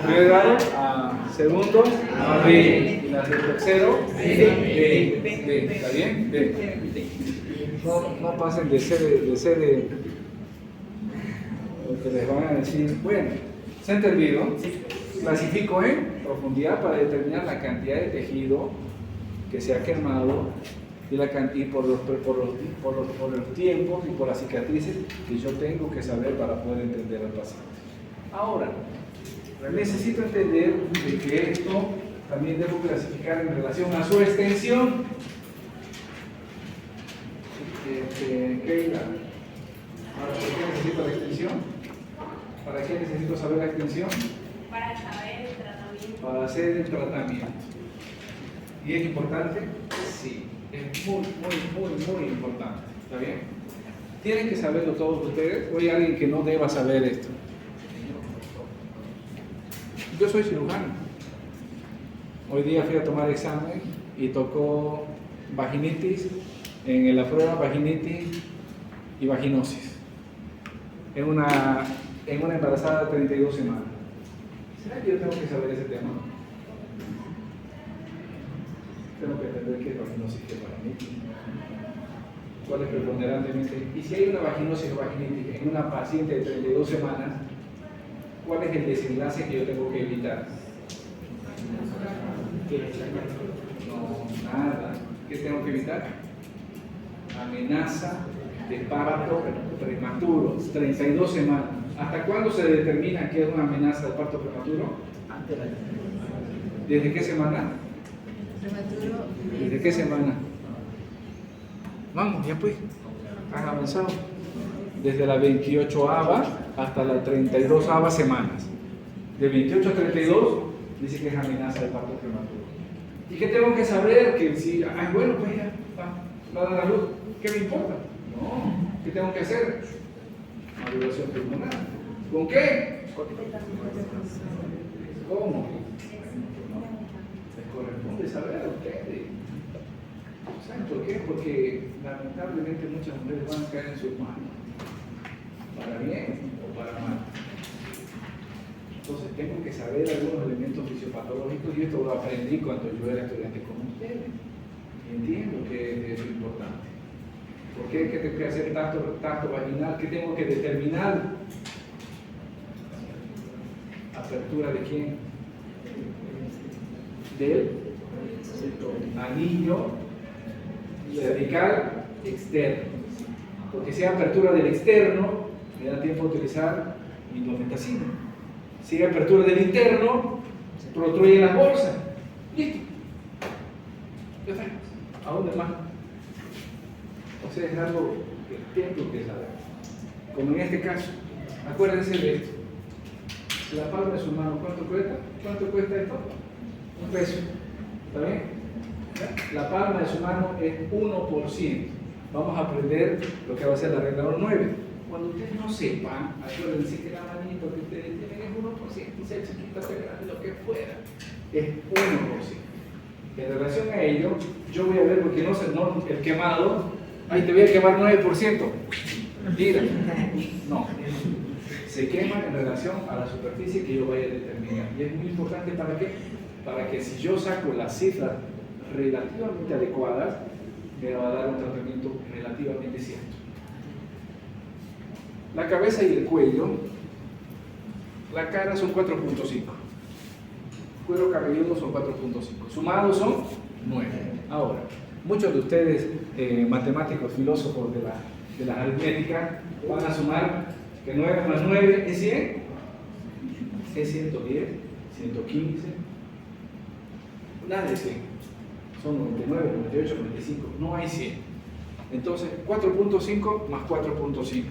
Primer grado, A. Segundo, A, B. Y las del tercero, B. ¿Está bien? B. No pasen de C de lo que les van a decir. Bueno, ¿se ha entendido? Clasifico en profundidad para determinar la cantidad de tejido que se ha quemado y por los tiempos y por las cicatrices que yo tengo que saber para poder entender al paciente. Ahora, necesito entender de que esto también debo clasificar en relación a su extensión. Keila, ¿para qué necesito la extensión? ¿Para qué necesito saber la extensión? Para saber el tratamiento. Para hacer el tratamiento. ¿Y es importante? Sí, es muy importante. ¿Está bien? Tienen que saberlo todos ustedes. ¿O hay alguien que no deba saber esto? Yo soy cirujano. Hoy día fui a tomar examen y tocó vaginitis, en la prueba vaginitis y vaginosis. En una embarazada de 32 semanas. ¿Será que yo tengo que saber ese tema? Tengo que entender qué es vaginosis y qué es vaginitis. ¿Cuál es preponderantemente? Y si hay una vaginosis o vaginitis en una paciente de 32 semanas, ¿cuál es el desenlace que yo tengo que evitar? No, nada. ¿Qué tengo que evitar? Amenaza de parto prematuro, 32 semanas. ¿Hasta cuándo se determina que es una amenaza de parto prematuro? ¿Desde qué semana? ¿Desde qué semana? Vamos, ya pues. Han avanzado. Desde la 28ª hasta la 32ª semanas. De 28 a 32 dice que es amenaza de parto prematuro. ¿Y qué tengo que saber? Que si, bueno, pues ya va a dar a luz. ¿Qué me importa? No. ¿Qué tengo que hacer? Maduración pulmonar. ¿Con qué? ¿Cómo? Les corresponde saber a ustedes. ¿Saben por qué? Porque lamentablemente muchas mujeres van a caer en sus manos. Para bien o para mal. Entonces tengo que saber algunos elementos fisiopatológicos y esto lo aprendí cuando yo era estudiante con ustedes. Y entiendo que es importante. ¿Por qué? ¿Qué tengo que hacer tacto vaginal? ¿Qué tengo que determinar? ¿Apertura de quién? Del anillo cervical externo. Porque si hay apertura del externo, me da tiempo de utilizar mi indometacina. Si hay apertura del interno, protruye las bolsas. Listo. Ya está. ¿A dónde más? O sea, es algo que tengo que saber. Como en este caso, acuérdense de esto. La palma de su mano, ¿cuánto cuesta? ¿Cuánto cuesta esto? $1. ¿Está bien? La palma de su mano es 1%. Vamos a aprender lo que va a ser la regla 9. Cuando ustedes no sepan, acuérdense que la manito que ustedes tienen es 1%, sea chiquita, sea grande, lo que fuera, es 1%. En relación a ello, yo voy a ver, porque no, el quemado, ahí te voy a quemar 9%. Tira. No. Se quema en relación a la superficie que yo vaya a determinar. Y es muy importante ¿para qué? Para que si yo saco las cifras relativamente adecuadas, me va a dar un tratamiento relativamente cierto. La cabeza y el cuello, la cara son 4.5. Cuero cabelludo son 4.5. Sumados son 9. Ahora, muchos de ustedes, matemáticos, filósofos de la aritmética, van a sumar que 9 más 9 es 100, es 110, 115, nada de 100, son 99, 98, 95, no hay 100. Entonces 4.5 más 4.5,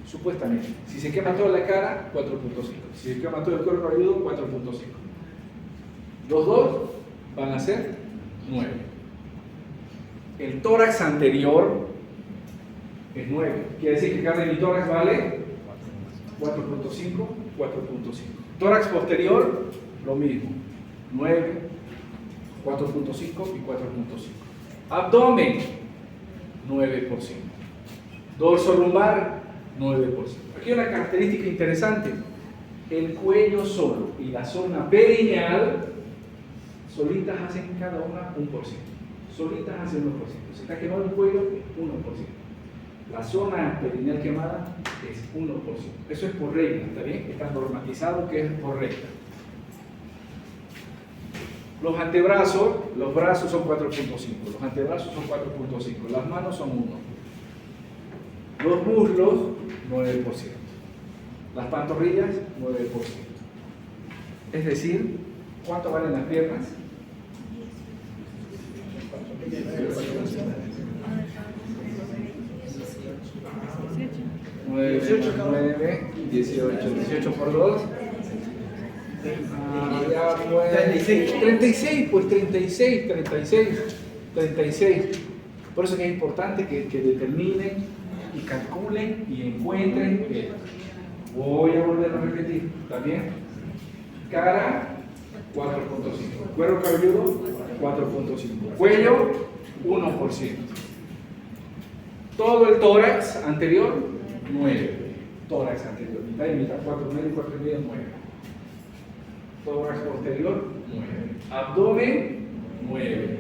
supuestamente. Si se quema toda la cara, 4.5. Si se quema todo el cuero cabelludo, 4.5. Los dos van a ser 9. El tórax anterior es 9. Quiere decir que cada de mi tórax vale 4.5, 4.5. Tórax posterior, lo mismo. 9, 4.5 y 4.5. Abdomen, 9%. Dorso lumbar, 9%. Aquí hay una característica interesante. El cuello solo y la zona perineal solitas hacen cada una 1%. Solitas hacen 1%. Se está quemando el cuello, 1%. La zona perineal quemada es 1%. Eso es por regla, ¿está bien? Está normatizado que es por regla. Los antebrazos, los brazos son 4.5. Los antebrazos son 4.5. Las manos son 1. Los muslos, 9%. Las pantorrillas, 9%. Es decir, ¿cuánto valen las piernas? 9, 18 por 2. Ya pues 36, pues 36. Por eso que es importante que determinen y calculen y encuentren esto. Voy a volver a repetir, ¿está bien? Cara, 4.5. Cuero cabelludo, 4.5. Cuello, 1%. Todo el tórax anterior, 9. Tórax anterior, mitad y mitad, 4,5, 4,5, 9. Tórax posterior, 9. Abdomen, 9.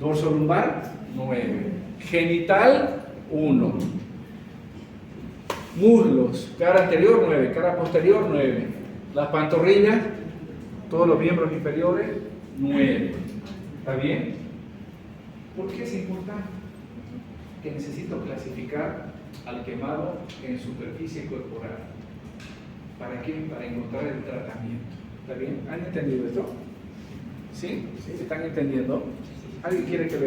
Dorso lumbar, 9. Genital, 1. Muslos, cara anterior, 9. Cara posterior, 9. Las pantorrillas, todos los miembros inferiores, 9. ¿Está bien? ¿Por qué es importante? Que necesito clasificar al quemado en superficie corporal. ¿Para qué? Para encontrar el tratamiento. ¿Está bien? ¿Han entendido esto? ¿Sí? ¿Sí? ¿Están entendiendo? ¿Alguien quiere que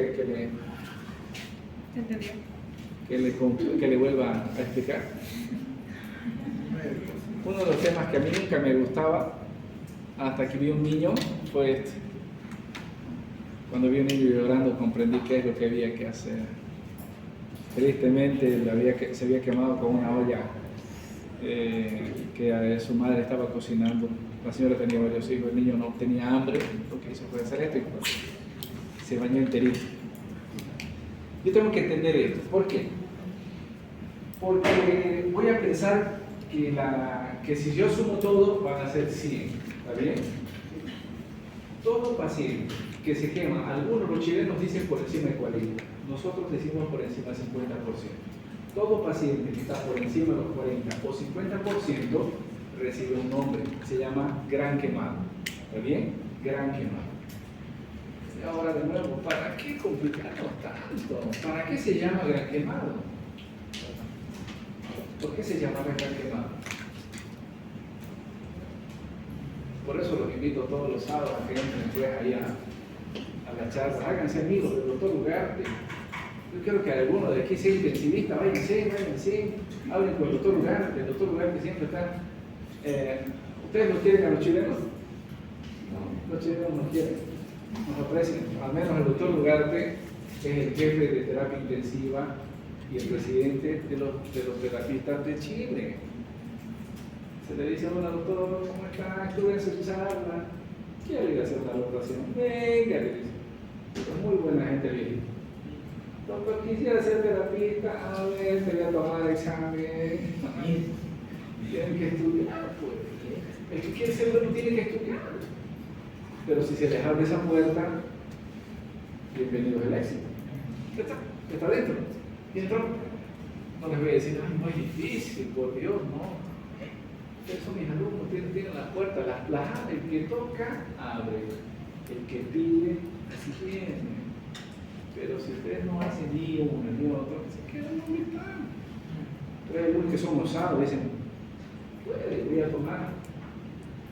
le vuelva a explicar? Uno de los temas que a mí nunca me gustaba, hasta que vi un niño, fue este. Cuando vi un niño llorando, comprendí qué es lo que había que hacer. Tristemente se había quemado con una olla que su madre estaba cocinando. La señora tenía varios hijos, el niño no tenía hambre, lo que hizo fue hacer esto y pues, se bañó enterito. Yo tengo que entender esto. ¿Por qué? Porque voy a pensar que si yo sumo todo van a ser 100. ¿Está bien? Todo paciente que se quema, algunos los chilenos dicen por encima de 40. nosotros decimos por encima del 50%. Todo paciente que está por encima de los 40 o 50% recibe un nombre, se llama gran quemado. ¿Está bien? Gran quemado. Y ahora de nuevo, ¿para qué complicarnos tanto? ¿Para qué se llama gran quemado? ¿Por qué se llama gran quemado? Por eso los invito todos los sábados a que entren pues ahí a la charla. Háganse amigos del doctor Ugarte. Yo quiero que alguno de aquí sea intensivista, váyanse, hablen con el doctor Ugarte. El doctor Ugarte siempre está. ¿Ustedes no quieren a los chilenos? No, los chilenos nos quieren, nos aprecian. Al menos el doctor Ugarte es el jefe de terapia intensiva y el presidente de los terapistas de Chile. Se le dice, hola doctor, ¿cómo está? Estuve en su charla. ¿Quiere ir a hacer una rotación? Venga, le dice. Es muy buena gente viejita. Doctor, quisiera ser terapista. A ver, te voy a tomar examen. Tienen que estudiar, pues. El que quiere ser bueno tiene que estudiar. Pero si se les abre esa puerta, bienvenido es el éxito. Está dentro. Y entró. No les voy a decir, ay, muy difícil, por Dios, no. Ustedes son mis alumnos, tienen las puertas, las abre. El que toca, abre. El que pide, así viene. Pero si ustedes no hacen ni uno ni otro, se quedan donde están. Pero hay algunos que son osados, dicen, voy a tomar.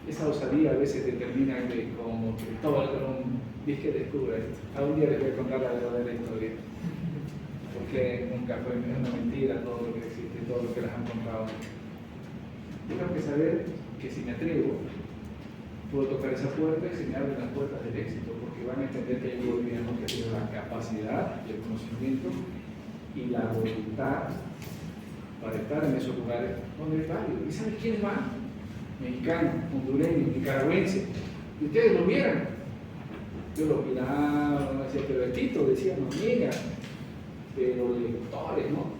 Esa osadía a veces determina como Cristóbal Colón, dice que descubra esto. Algún día les voy a contar la verdadera historia. Porque nunca fue una mentira todo lo que existe, todo lo que les han contado. Yo tengo que saber que si me atrevo, puedo tocar esa puerta y se me abren las puertas del éxito, porque van a entender que hay un gobierno que tiene la capacidad, el conocimiento y la voluntad para estar en esos lugares donde es válido. ¿Y saben quiénes van? Mexicanos, hondureños, nicaragüenses. Y ustedes lo vieran. Yo lo miraba, no decía, pero el Tito decía, no niega, pero lectores, ¿no?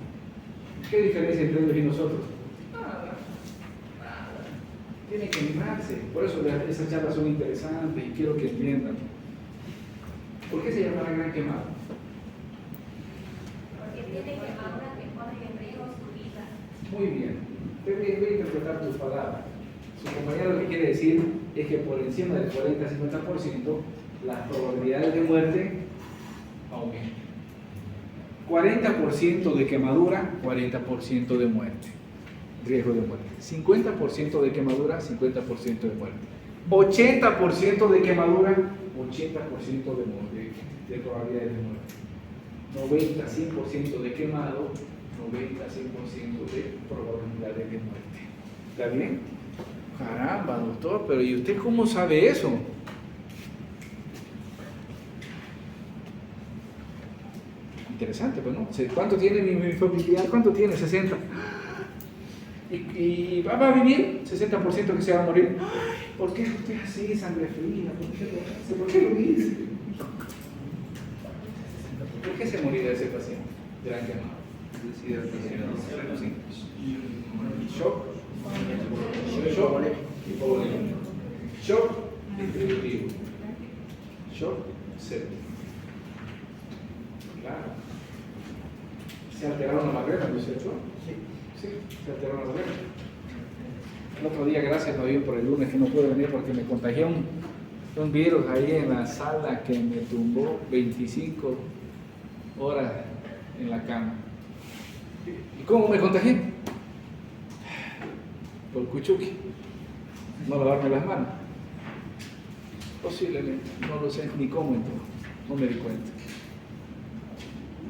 ¿Qué diferencia entre ellos y nosotros? Nada. Tienen que animarse. Por eso esas charlas son interesantes y quiero que entiendan. ¿Por qué se llama la gran quemada? Porque tiene quemaduras que ponen en riesgo su vida. Muy bien. Voy a interpretar tus palabras. Su compañero lo que quiere decir es que por encima del 40-50% las probabilidades de muerte aumentan. 40% de quemadura, 40% de muerte. Riesgo de muerte. 50% de quemadura, 50% de muerte. 80% de quemadura, 80% de probabilidades de muerte. 90-100% de quemado, 90-100% de probabilidades de muerte. ¿Está bien? Caramba, doctor, pero ¿y usted cómo sabe eso? Interesante, pues no. ¿Cuánto tiene mi familiar? ¿Cuánto tiene? 60. ¿Y va a vivir? 60% que se va a morir. ¿Por qué usted es así, sangre fría? ¿Por qué lo dice? ¿Por qué se morirá ese paciente? Gran quemado. Shock. Shock hipovolémico. Shock distributivo. Shock séptico. Claro. ¿Se alteraron las barreras, no es cierto? Sí, se alteraron las barreras. El otro día, gracias a Dios por el lunes que no pude venir porque me contagié un virus ahí en la sala que me tumbó 25 horas en la cama. ¿Y cómo me contagié? Por cuchuqui. No lavarme las manos. Posiblemente, no lo sé ni cómo entró, no me di cuenta.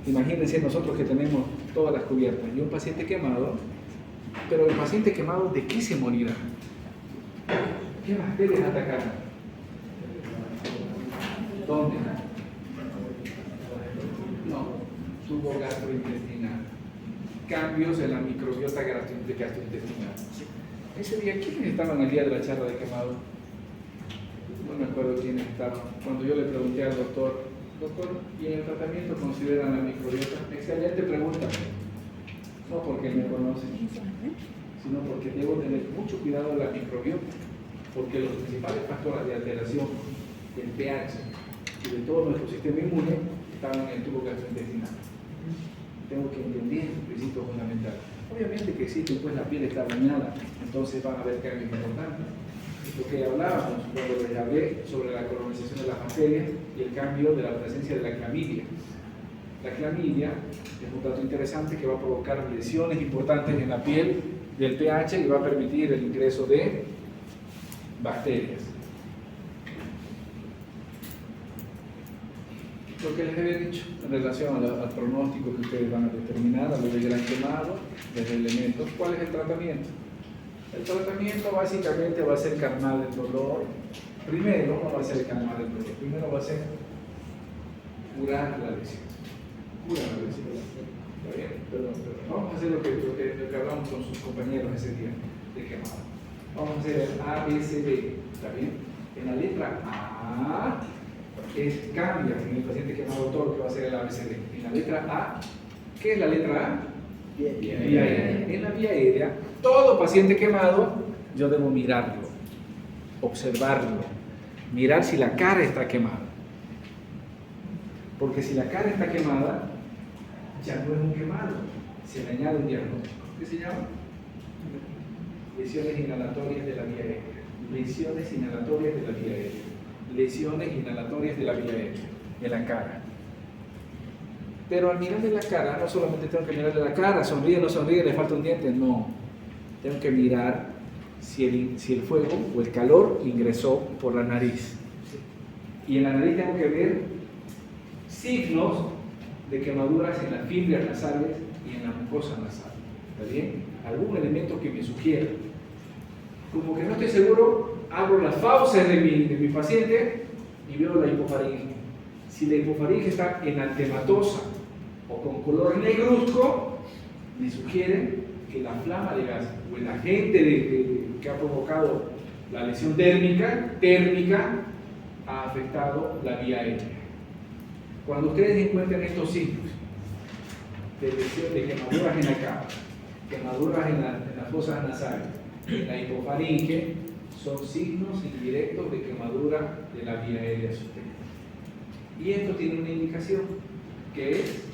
Imagínense nosotros que tenemos todas las cubiertas y un paciente quemado, pero el paciente quemado, ¿de qué se morirá? ¿Qué bacterias atacarán? ¿Dónde? No, tubo gastrointestinal. Cambios en la microbiota gastrointestinal. Ese día, ¿quiénes estaban el día de la charla de quemado? No me acuerdo quiénes estaban. Cuando yo le pregunté al doctor, ¿y en el tratamiento consideran la microbiota? Excelente pregunta. No porque me conocen, sino porque debo tener mucho cuidado de la microbiota, porque los principales factores de alteración del pH y de todo nuestro sistema inmune estaban en el tubo gastrointestinal. Tengo que entender el principio fundamental. Obviamente que existe, pues la piel está dañada, entonces van a haber cambios importantes. Lo que hablábamos cuando les hablé sobre la colonización de las bacterias y el cambio de la presencia de la clamidia. La clamidia es un dato interesante que va a provocar lesiones importantes en la piel del pH y va a permitir el ingreso de bacterias. Lo que les había dicho en relación al pronóstico que ustedes van a determinar, a lo del gran quemado, de los elementos, ¿cuál es el tratamiento? El tratamiento básicamente va a ser calmar el dolor. Primero no va a ser calmar el dolor, primero va a ser curar la lesión. Curar la lesión. ¿Está bien? Perdón. Vamos a hacer lo que hablamos con sus compañeros ese día de quemado. Vamos a hacer el A, B, C, D. ¿Está bien? En la letra A cambia en el paciente quemado todo lo que va a ser el ABCD. En la letra A, ¿qué es la letra A? Vía aérea. En la vía aérea, todo paciente quemado, yo debo mirarlo, observarlo, mirar si la cara está quemada. Porque si la cara está quemada, ya no es un quemado, se le añade un diagnóstico. ¿Qué se llama? Lesiones inhalatorias de la vía aérea. Lesiones inhalatorias de la vía aérea. Lesiones inhalatorias de la vía aérea, de la cara. Pero al mirarle la cara, no solamente tengo que mirarle la cara, sonríe, no sonríe, le falta un diente, no. Tengo que mirar si el fuego o el calor ingresó por la nariz. Y en la nariz tengo que ver signos de quemaduras en las fibras nasales y en la mucosa nasal. ¿Está bien? Algún elemento que me sugiera. Como que no estoy seguro, abro las fauces de mi paciente y veo la hipofaringe. Si la hipofaringe está enatematosa o con color negruzco, me sugiere que la flama de gas o el agente que ha provocado la lesión térmica ha afectado la vía aérea. Cuando ustedes encuentren estos signos de quemaduras en la cara, quemaduras en las fosas nasales, en la hipofaringe, son signos indirectos de quemadura de la vía aérea superior. Y esto tiene una indicación que es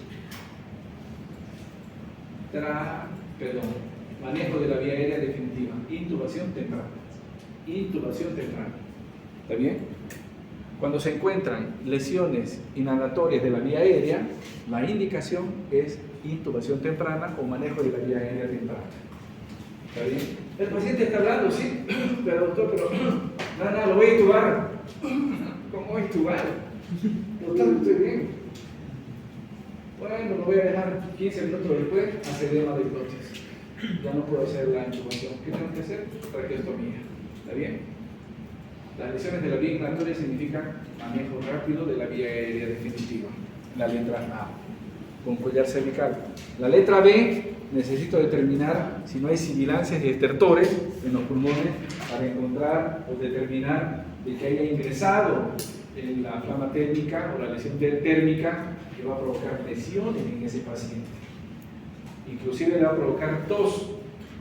manejo de la vía aérea definitiva, intubación temprana. Intubación temprana. ¿Está bien? Cuando se encuentran lesiones inhalatorias de la vía aérea, la indicación es intubación temprana o manejo de la vía aérea temprana. ¿Está bien? El paciente está hablando, sí, pero doctor, nada, lo voy a intubar. ¿Cómo voy a intubar? Doctor, estoy bien. Bueno, lo voy a dejar 15 minutos después, hacer edema de hipótesis. Ya no puedo hacer la intubación. ¿Qué tengo que hacer? Traqueostomía. ¿Está bien? Las lesiones de la vía inhalatoria significan manejo rápido de la vía aérea definitiva. La letra A, con collar cervical. La letra B, necesito determinar si no hay sibilancias y estertores en los pulmones para encontrar o determinar de que haya ingresado en la flama térmica o la lesión térmica que va a provocar lesiones en ese paciente. Inclusive le va a provocar tos,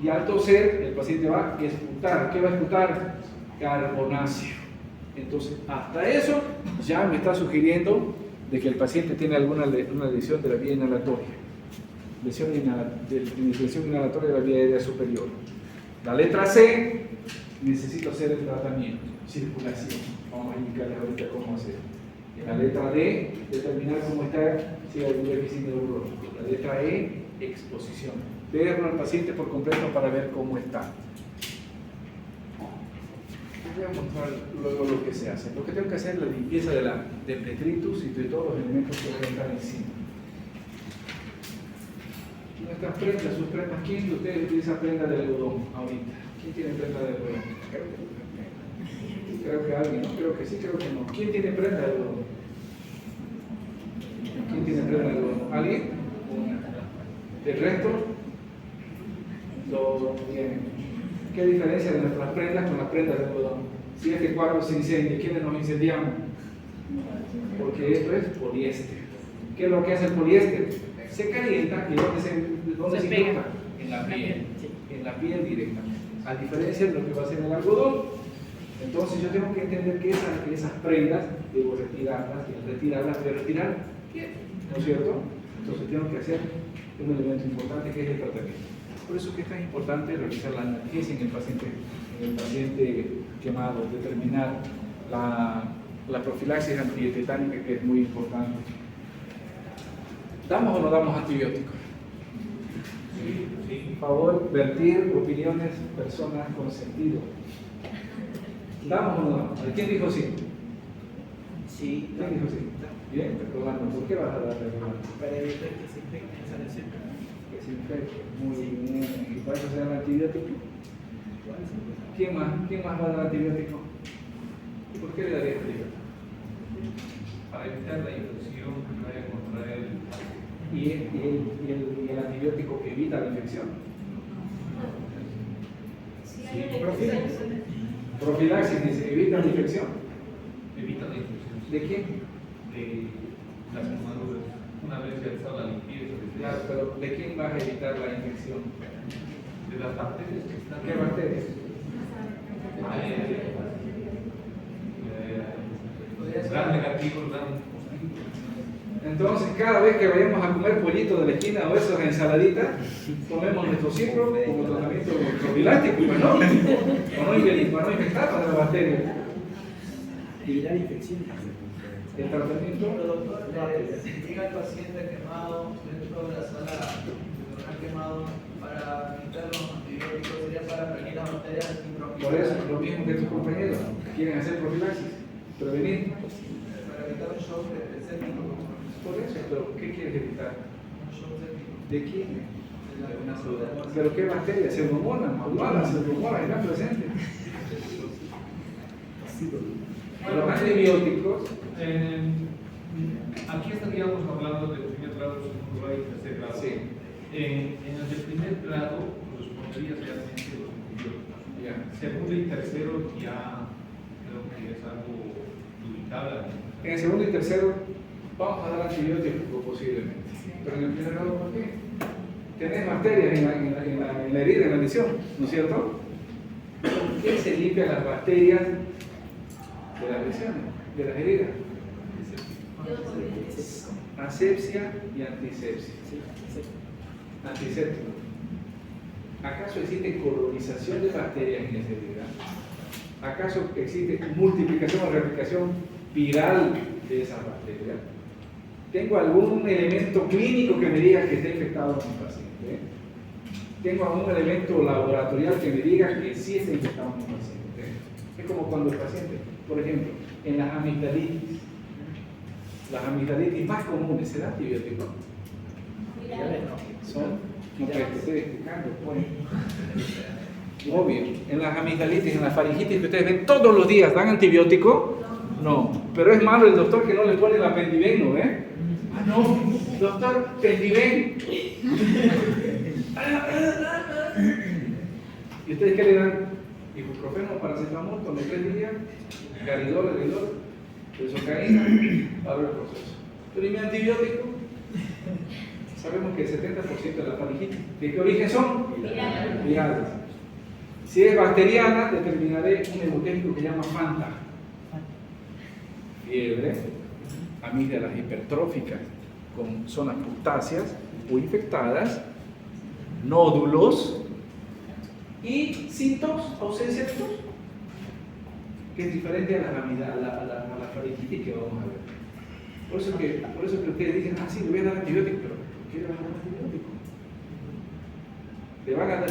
y al toser el paciente va a exputar. ¿Qué va a exputar? Carbonáceo. Entonces, hasta eso ya me está sugiriendo de que el paciente tiene una lesión de la vía inhalatoria. Lesión inhalatoria de la vía aérea superior. La letra C, necesito hacer el tratamiento, circulación. Vamos a indicarles ahorita cómo hacer. En la letra D, determinar cómo está si hay algún déficit neurológico. La letra E, exposición. Verlo al paciente por completo para ver cómo está. Voy a mostrar luego lo que se hace. Lo que tengo que hacer es la limpieza del detritus y de todos los elementos que van a estar encima. Nuestras prendas, sus prendas, ¿quién de ustedes utiliza prenda de algodón ahorita? ¿Quién tiene prenda de algodón? Creo que alguien, ¿no? Creo que sí, creo que no. ¿Quién tiene prenda de algodón? ¿Quién tiene prenda de algodón? ¿Alguien? ¿El resto? Lo tienen. ¿Qué diferencia de nuestras prendas con las prendas de algodón? Si este cuadro se incendia, ¿quiénes nos incendiamos? Porque esto es poliéster. ¿Qué es lo que hace el poliéster? Se calienta y ¿dónde se pega? En la piel. En la piel directamente. A diferencia de lo que va a hacer el algodón. Entonces yo tengo que entender que esas prendas debo retirarlas y al retirarlas voy a retirar ¿no es cierto? Entonces tengo que hacer un elemento importante que es el tratamiento. Por eso que es tan importante realizar la analgesia en el paciente quemado, determinar la profilaxis antietetánica, que es muy importante. ¿Damos o no damos antibióticos? Por favor, vertir opiniones, personas con sentido. ¿Damos o no damos? ¿Quién dijo sí? Sí. ¿Quién dijo sí? Bien, Rolando, ¿por qué vas a darle Rolando? Para evitar que se infecten esa lesión. Que se infecte. Muy bien. ¿Y para eso se da el antibiótico? ¿Quién más? ¿Quién más va a dar antibiótico? ¿Y por qué le daría antibiótico? Para evitar la infección que vaya a contraer ¿Y el antibiótico evita la infección? Sí, hay una infección. Profilaxis dice, evita la infección. evita la infección ¿De quién? de las quemaduras. Una vez realizada la limpieza Claro, pero ¿de quién vas a evitar la infección? de las bacterias que están ¿Qué bacterias? gran negativo, gran positivo. Entonces, cada vez que vayamos a comer pollito de la esquina o esas ensaladitas, tomemos nuestro ciclo como tratamiento profiláctico, ¿no? Para no infectar a la bacteria. Evitar infecciones. El tratamiento. Pero doctor, llega el paciente quemado dentro de la sala, quemado para quitar los antibióticos, sería para prevenir las bacterias Por eso, lo mismo que tus compañeros quieren hacer profilaxis, prevenir. para evitar un shock séptico. Por eso, pero ¿qué quieres evitar? Un shock séptico. ¿De quién? De la salud. ¿Pero qué bacterias? Pseudomonas, malas, pseudomonas, están presentes. Los antibióticos. Aquí estaríamos hablando del primer grado, segundo grado y tercer grado. Sí. En el de primer grado correspondería realmente los antibióticos. Ya. Segundo y tercero ya creo que es algo dubitable. En el segundo y tercero vamos a dar antibióticos posiblemente. Pero en el primer grado, ¿por qué? Tenés bacterias en la herida, en la lesión, ¿no es cierto? ¿Por qué se limpian las bacterias de las lesiones, de las heridas? Asepsia y antisepsia. Antiséptico. ¿Acaso existe colonización de bacterias en esa herida? ¿Acaso existe multiplicación o replicación viral de esas bacterias? ¿Tengo algún elemento clínico que me diga que está infectado mi paciente? ¿Tengo algún elemento laboratorial que me diga que sí está infectado mi paciente? Es como cuando el paciente, por ejemplo, en las amigdalitis más comunes, ¿se da antibiótico? Son, no, que te estoy explicando, pues. Obvio, en las amigdalitis, en la faringitis que ustedes ven todos los días, ¿dan antibiótico? No, pero es malo el doctor que no le pone la Pendiven, ¿no? Ah, no, doctor, Pendiven. ¿Y ustedes qué le dan? Ibuprofeno, paracetamol, con 3 días, garidol, lidocaína, abre el proceso. Pero ¿y mi antibiótico? Sabemos que el 70% de la faringitis, ¿de qué origen son? Virales. Si es bacteriana, determinaré un hemotético que se llama FANTA. Fiebre, amígdalas hipertróficas con zonas putáceas o infectadas, nódulos y síntomas, ausencia de tos, que es diferente a la faringitis que vamos a ver. Por eso que ustedes dicen, ah, sí, le voy a dar antibiótico, pero ¿por qué le van a dar antibiótico? Le van a dar,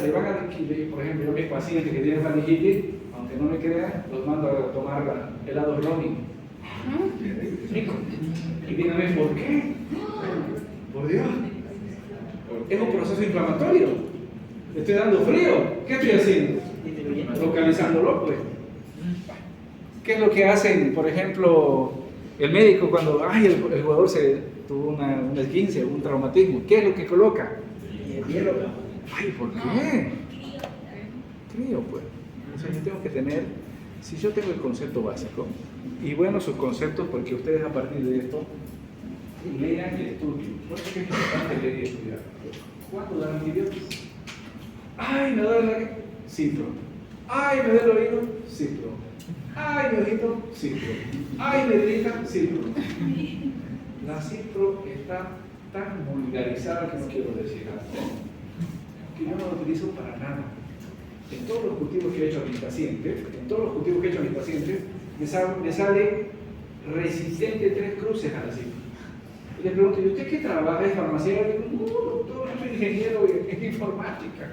por ejemplo, yo a mis pacientes que tienen faringitis, aunque no me crean, los mando a tomar helado Ronnie. Rico. Y díganme, ¿por qué? Por Dios. Es un proceso inflamatorio. Le estoy dando frío. ¿Qué estoy haciendo? Localizándolo, pues. ¿Qué es lo que hacen, por ejemplo, el médico cuando el jugador tuvo un esguince, un traumatismo? ¿Qué es lo que coloca? Hielo. Ay, ¿por qué? Crío, pues. Entonces yo tengo que tener, si yo tengo el concepto básico, y bueno, sus conceptos, porque ustedes a partir de esto lean y estudien. Por eso es importante leer y estudiar. ¿Cuándo dan antibióticos? Ay, me duele la citro. Ay, me duele el oído, citro. Ay, me ojito, citro. Ay, me grita, citro. La cipro está tan vulgarizada que no quiero decir algo, que yo no la utilizo para nada. En todos los cultivos que he hecho a mis pacientes, me sale resistente 3 cruces a la cipro. Y le pregunto, ¿y usted qué trabaja? ¿Es farmacéutico? Le digo, no, doctor, yo soy ingeniero en informática.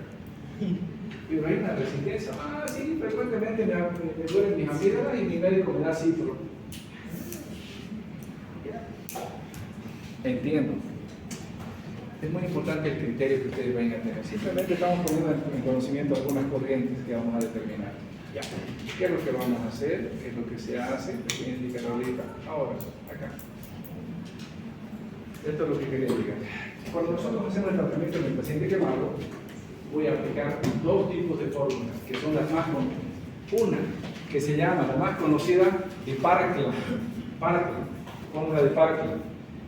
Pero hay una resistencia. Ah, sí, frecuentemente me duelen mis amígdalas y mi médico me da cipro. Entiendo. Es muy importante el criterio que ustedes vayan a tener. Simplemente estamos poniendo en conocimiento algunas corrientes que vamos a determinar. Ya. ¿Qué es lo que vamos a hacer? ¿Qué es lo que se hace? ¿Qué voy a indicar ahorita? Ahora, acá. Esto es lo que quería indicar. Cuando nosotros hacemos el tratamiento del paciente quemado, voy a aplicar 2 tipos de fórmulas, que son las más comunes. Una, que se llama la más conocida de Parkland. Fórmula de Parkland.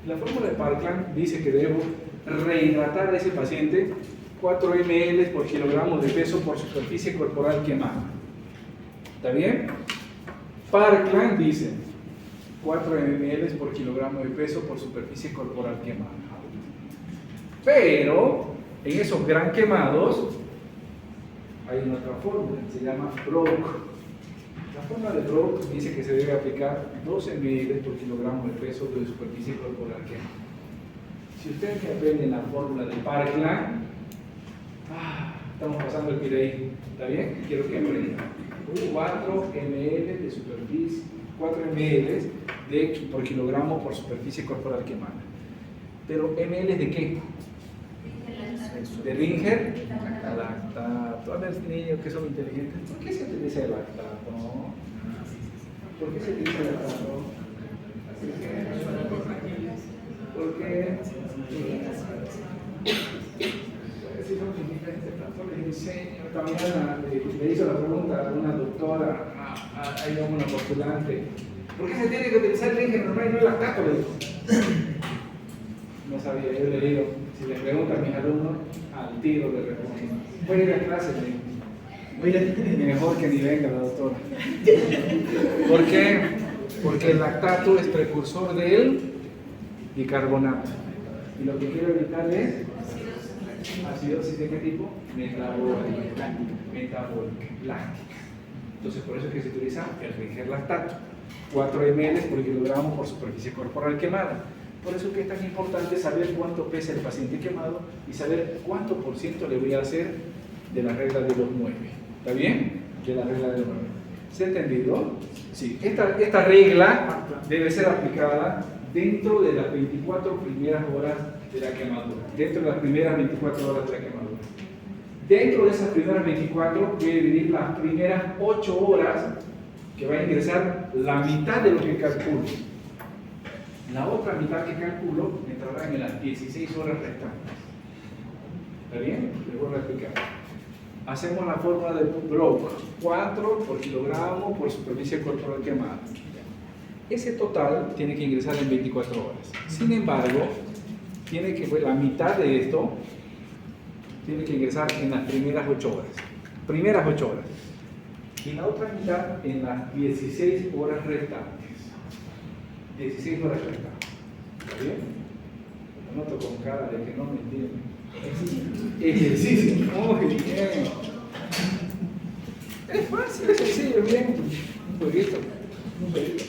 La fórmula de Parkland dice que debo rehidratar a ese paciente 4 ml por kilogramo de peso por superficie corporal quemada. ¿Está bien? Parkland dice 4 ml por kilogramo de peso por superficie corporal quemada. Pero en esos gran quemados hay una otra fórmula, se llama Brock. La fórmula de Brock dice que se debe aplicar 12 ml por kilogramo de peso de superficie corporal quemada. Si ustedes me aprenden la fórmula de Parkland, estamos pasando el PDI, ¿está bien? Quiero que aprendan. 4 ml de superficie, 4 ml por kilogramo por superficie corporal quemada. Pero ml de qué? De Ringer, lactato. A ver, niños que son inteligentes, ¿por qué se utiliza el lactato? ¿Por qué se utiliza el lactato? Porque si son inteligentes, les enseño. Esta mañana le hizo la pregunta a una doctora, hay una postulante, ¿por qué se tiene que utilizar el Ringer normal y no el lactato? Le dijo. No sabía, yo le digo, si les preguntan a mis alumnos, al tiro le respondo. Voy a ir a clase, mejor que ni venga la doctora. ¿Por qué? Porque el lactato es precursor del bicarbonato. Y lo que quiero evitar es acidosis de qué tipo? Metabólica, láctica. Entonces por eso es que se utiliza el Ringer lactato. 4 ml por kilogramo por superficie corporal quemada. Por eso es que es tan importante saber cuánto pesa el paciente quemado y saber cuánto por ciento le voy a hacer de la regla de los 9. ¿Está bien? De la regla de los 9. ¿Se ha entendido? Sí. Esta regla debe ser aplicada dentro de las 24 primeras horas de la quemadura. Dentro de las primeras 24 horas de la quemadura. Dentro de esas primeras 24 voy a dividir las primeras 8 horas que va a ingresar la mitad de lo que calculo. La otra mitad que calculo entrará en las 16 horas restantes. ¿Está bien? Les voy a explicar. Hacemos la fórmula de Brock. 4 por kilogramo por superficie corporal quemada. Ese total tiene que ingresar en 24 horas. Sin embargo, la mitad de esto tiene que ingresar en las primeras 8 horas. Primeras 8 horas. Y la otra mitad en las 16 horas restantes. 16 horas restantes. ¿Está bien? Lo noto con cara de que no me entienden. Ejercicio. Muy bien. Es fácil, es sencillo, bien. Un jueguito. Un jueguito.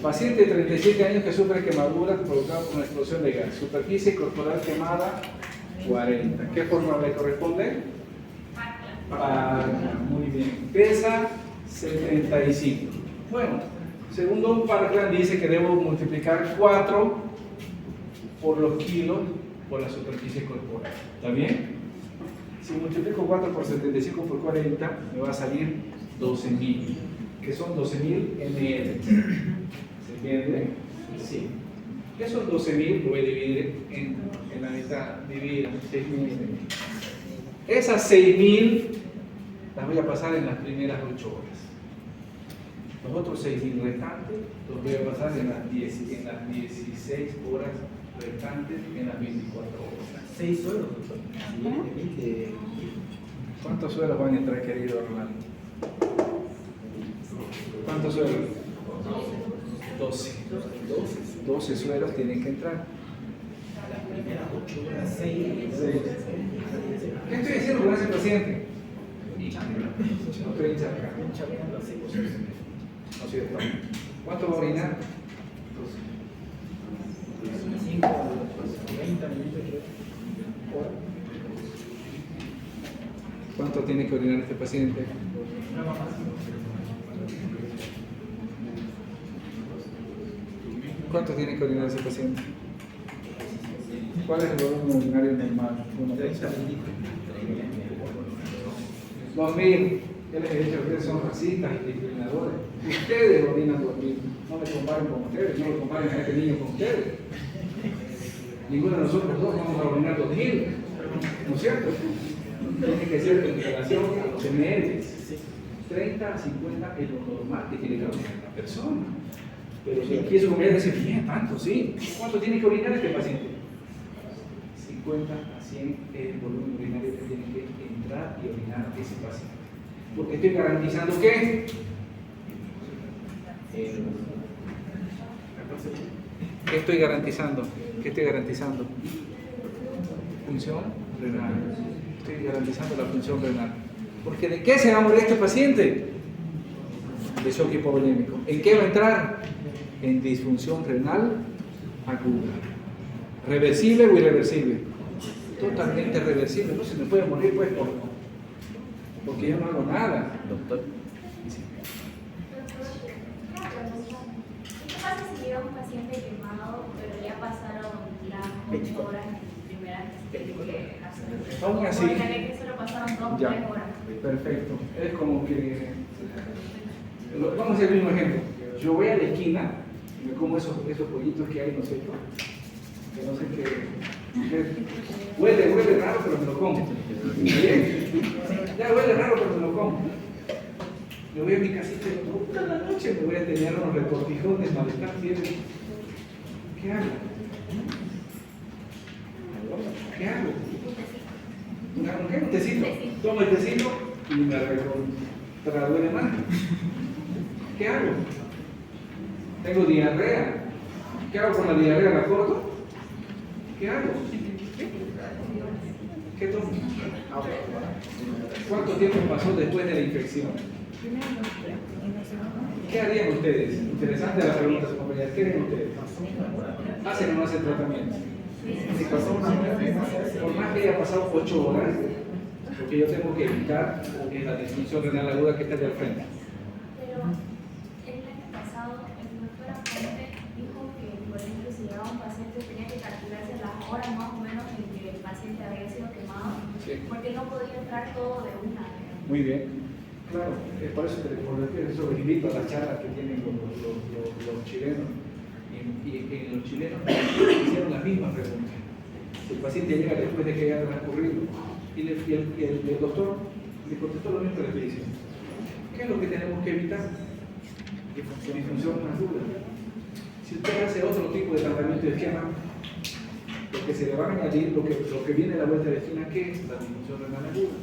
Paciente de 37 años que sufre quemaduras provocadas por una explosión de gas. Superficie corporal quemada 40. ¿Qué fórmula le corresponde? Muy bien. Pesa 75. Bueno, segundo Parkland dice que debo multiplicar 4 por los kilos por la superficie corporal. ¿Está bien? Si multiplico 4 por 75 por 40, me va a salir 12.000, que son 12.000 ml. ¿Se entiende? Sí. ¿Qué son 12.000? Lo voy a dividir en la mitad. Dividir 6.000. Esas 6.000 las voy a pasar en las primeras 8 horas. Los otros 6.000 restantes los voy a pasar en las 16 horas restantes en las 24 horas. 6 suelos, doctor. ¿Cuántos suelos van a entrar, querido Orlando? ¿Cuántos suelos? 12. 12 suelos tienen que entrar. Las primeras 8 horas, 6. ¿Qué estoy diciendo con ese paciente? No estoy encharcando. ¿No es cierto? ¿Cuánto va a orinar? 5 30 minutos, creo. ¿Cuánto tiene que orinar este paciente? ¿Cuánto tiene que orinar ese paciente? ¿Cuál es el volumen urinario normal? 2.000. ¿Qué les he dicho? Ustedes son racistas y discriminadores. Ustedes orinan 2.000. No me comparen con ustedes, no me comparen a este niño con ustedes. Ninguno de nosotros dos vamos a orinar 2.000. ¿No es cierto? Tiene que ser en relación a los ml. 30 a 50 es lo normal que tiene que orinar una persona. Pero si aquí eso comienza a decir, bien, tanto, sí. ¿Cuánto tiene que orinar este paciente? 50 a 100 es el volumen urinario que tiene que entrar y orinar ese paciente. Porque estoy garantizando que ¿qué estoy garantizando? ¿Qué estoy garantizando? Función renal. Estoy garantizando la función renal. Porque ¿de qué se va a morir este paciente? De shock hipovolémico. ¿En qué va a entrar? En disfunción renal aguda. ¿Reversible o irreversible? Totalmente reversible. No se me puede morir pues porque yo no hago nada. Doctor. ¿Qué pasa si llega un paciente quemado, pero ya pasaron las 8 horas en primera que tiene que hacer? Aún así. Que solo pasaron 2 o 3 horas. Perfecto. Es como que. Vamos a hacer el mismo ejemplo. Yo voy a la esquina y me como esos pollitos que hay, no sé, que no sé qué. Huele raro, pero me lo como. ¿Bien? Ya huele raro, pero me lo como. Yo voy a mi casita y toda la noche me voy a tener unos retortijones, malestar, fiebre. ¿Qué hago? ¿Qué hago? Un tecito. Tomo el tecito y me duele más. ¿Qué hago? Tengo diarrea. ¿Qué hago con la diarrea? ¿La corto? ¿Qué hago? ¿Qué tomo? ¿Cuánto tiempo pasó después de la infección? ¿Qué harían ustedes? Interesante la pregunta, su compañera. ¿Qué harían ustedes? ¿Hacen o no hacen tratamiento? Si pasó una vez, por más que haya pasado 8 horas, porque yo tengo que evitar la disfunción renal aguda que está de al frente. Pero el año pasado, el doctor Aponte dijo que, por ejemplo, si llegaba un paciente, tenía que calcularse las horas más o menos en que el paciente había sido quemado, Sí. porque no podía entrar todo de una. Muy bien. Claro, es por eso que eso les invito a las charlas que tienen los chilenos. Y los chilenos hicieron las mismas preguntas. Si el paciente llega después de que haya transcurrido y el doctor le contestó lo mismo que le estoy diciendo. ¿Qué es lo que tenemos que evitar? Disfunción aguda. Si usted hace otro tipo de tratamiento de esquema, lo que se le va a añadir, lo que viene a la vuelta de la esquina, ¿qué es? La disfunción renal aguda.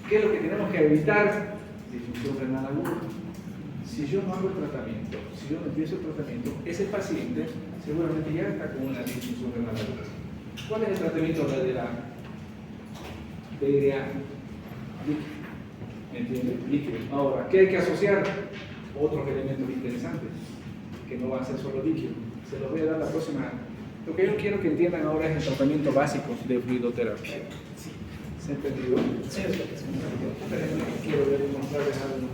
¿Qué es lo que tenemos que evitar? Disfunción renal aguda. Si yo no hago el tratamiento, si yo no empiezo el tratamiento, ese paciente seguramente ya está con una disfunción renal aguda. ¿Cuál es el tratamiento de la PDA? ¿Me entiendes? Líquido. Ahora, ¿qué hay que asociar? Otros elementos interesantes, que no van a ser solo líquidos. Se los voy a dar la próxima. Lo que yo quiero que entiendan ahora es el tratamiento básico de fluidoterapia. ¿Se entendió? Sí, quiero ver mostrarles algo.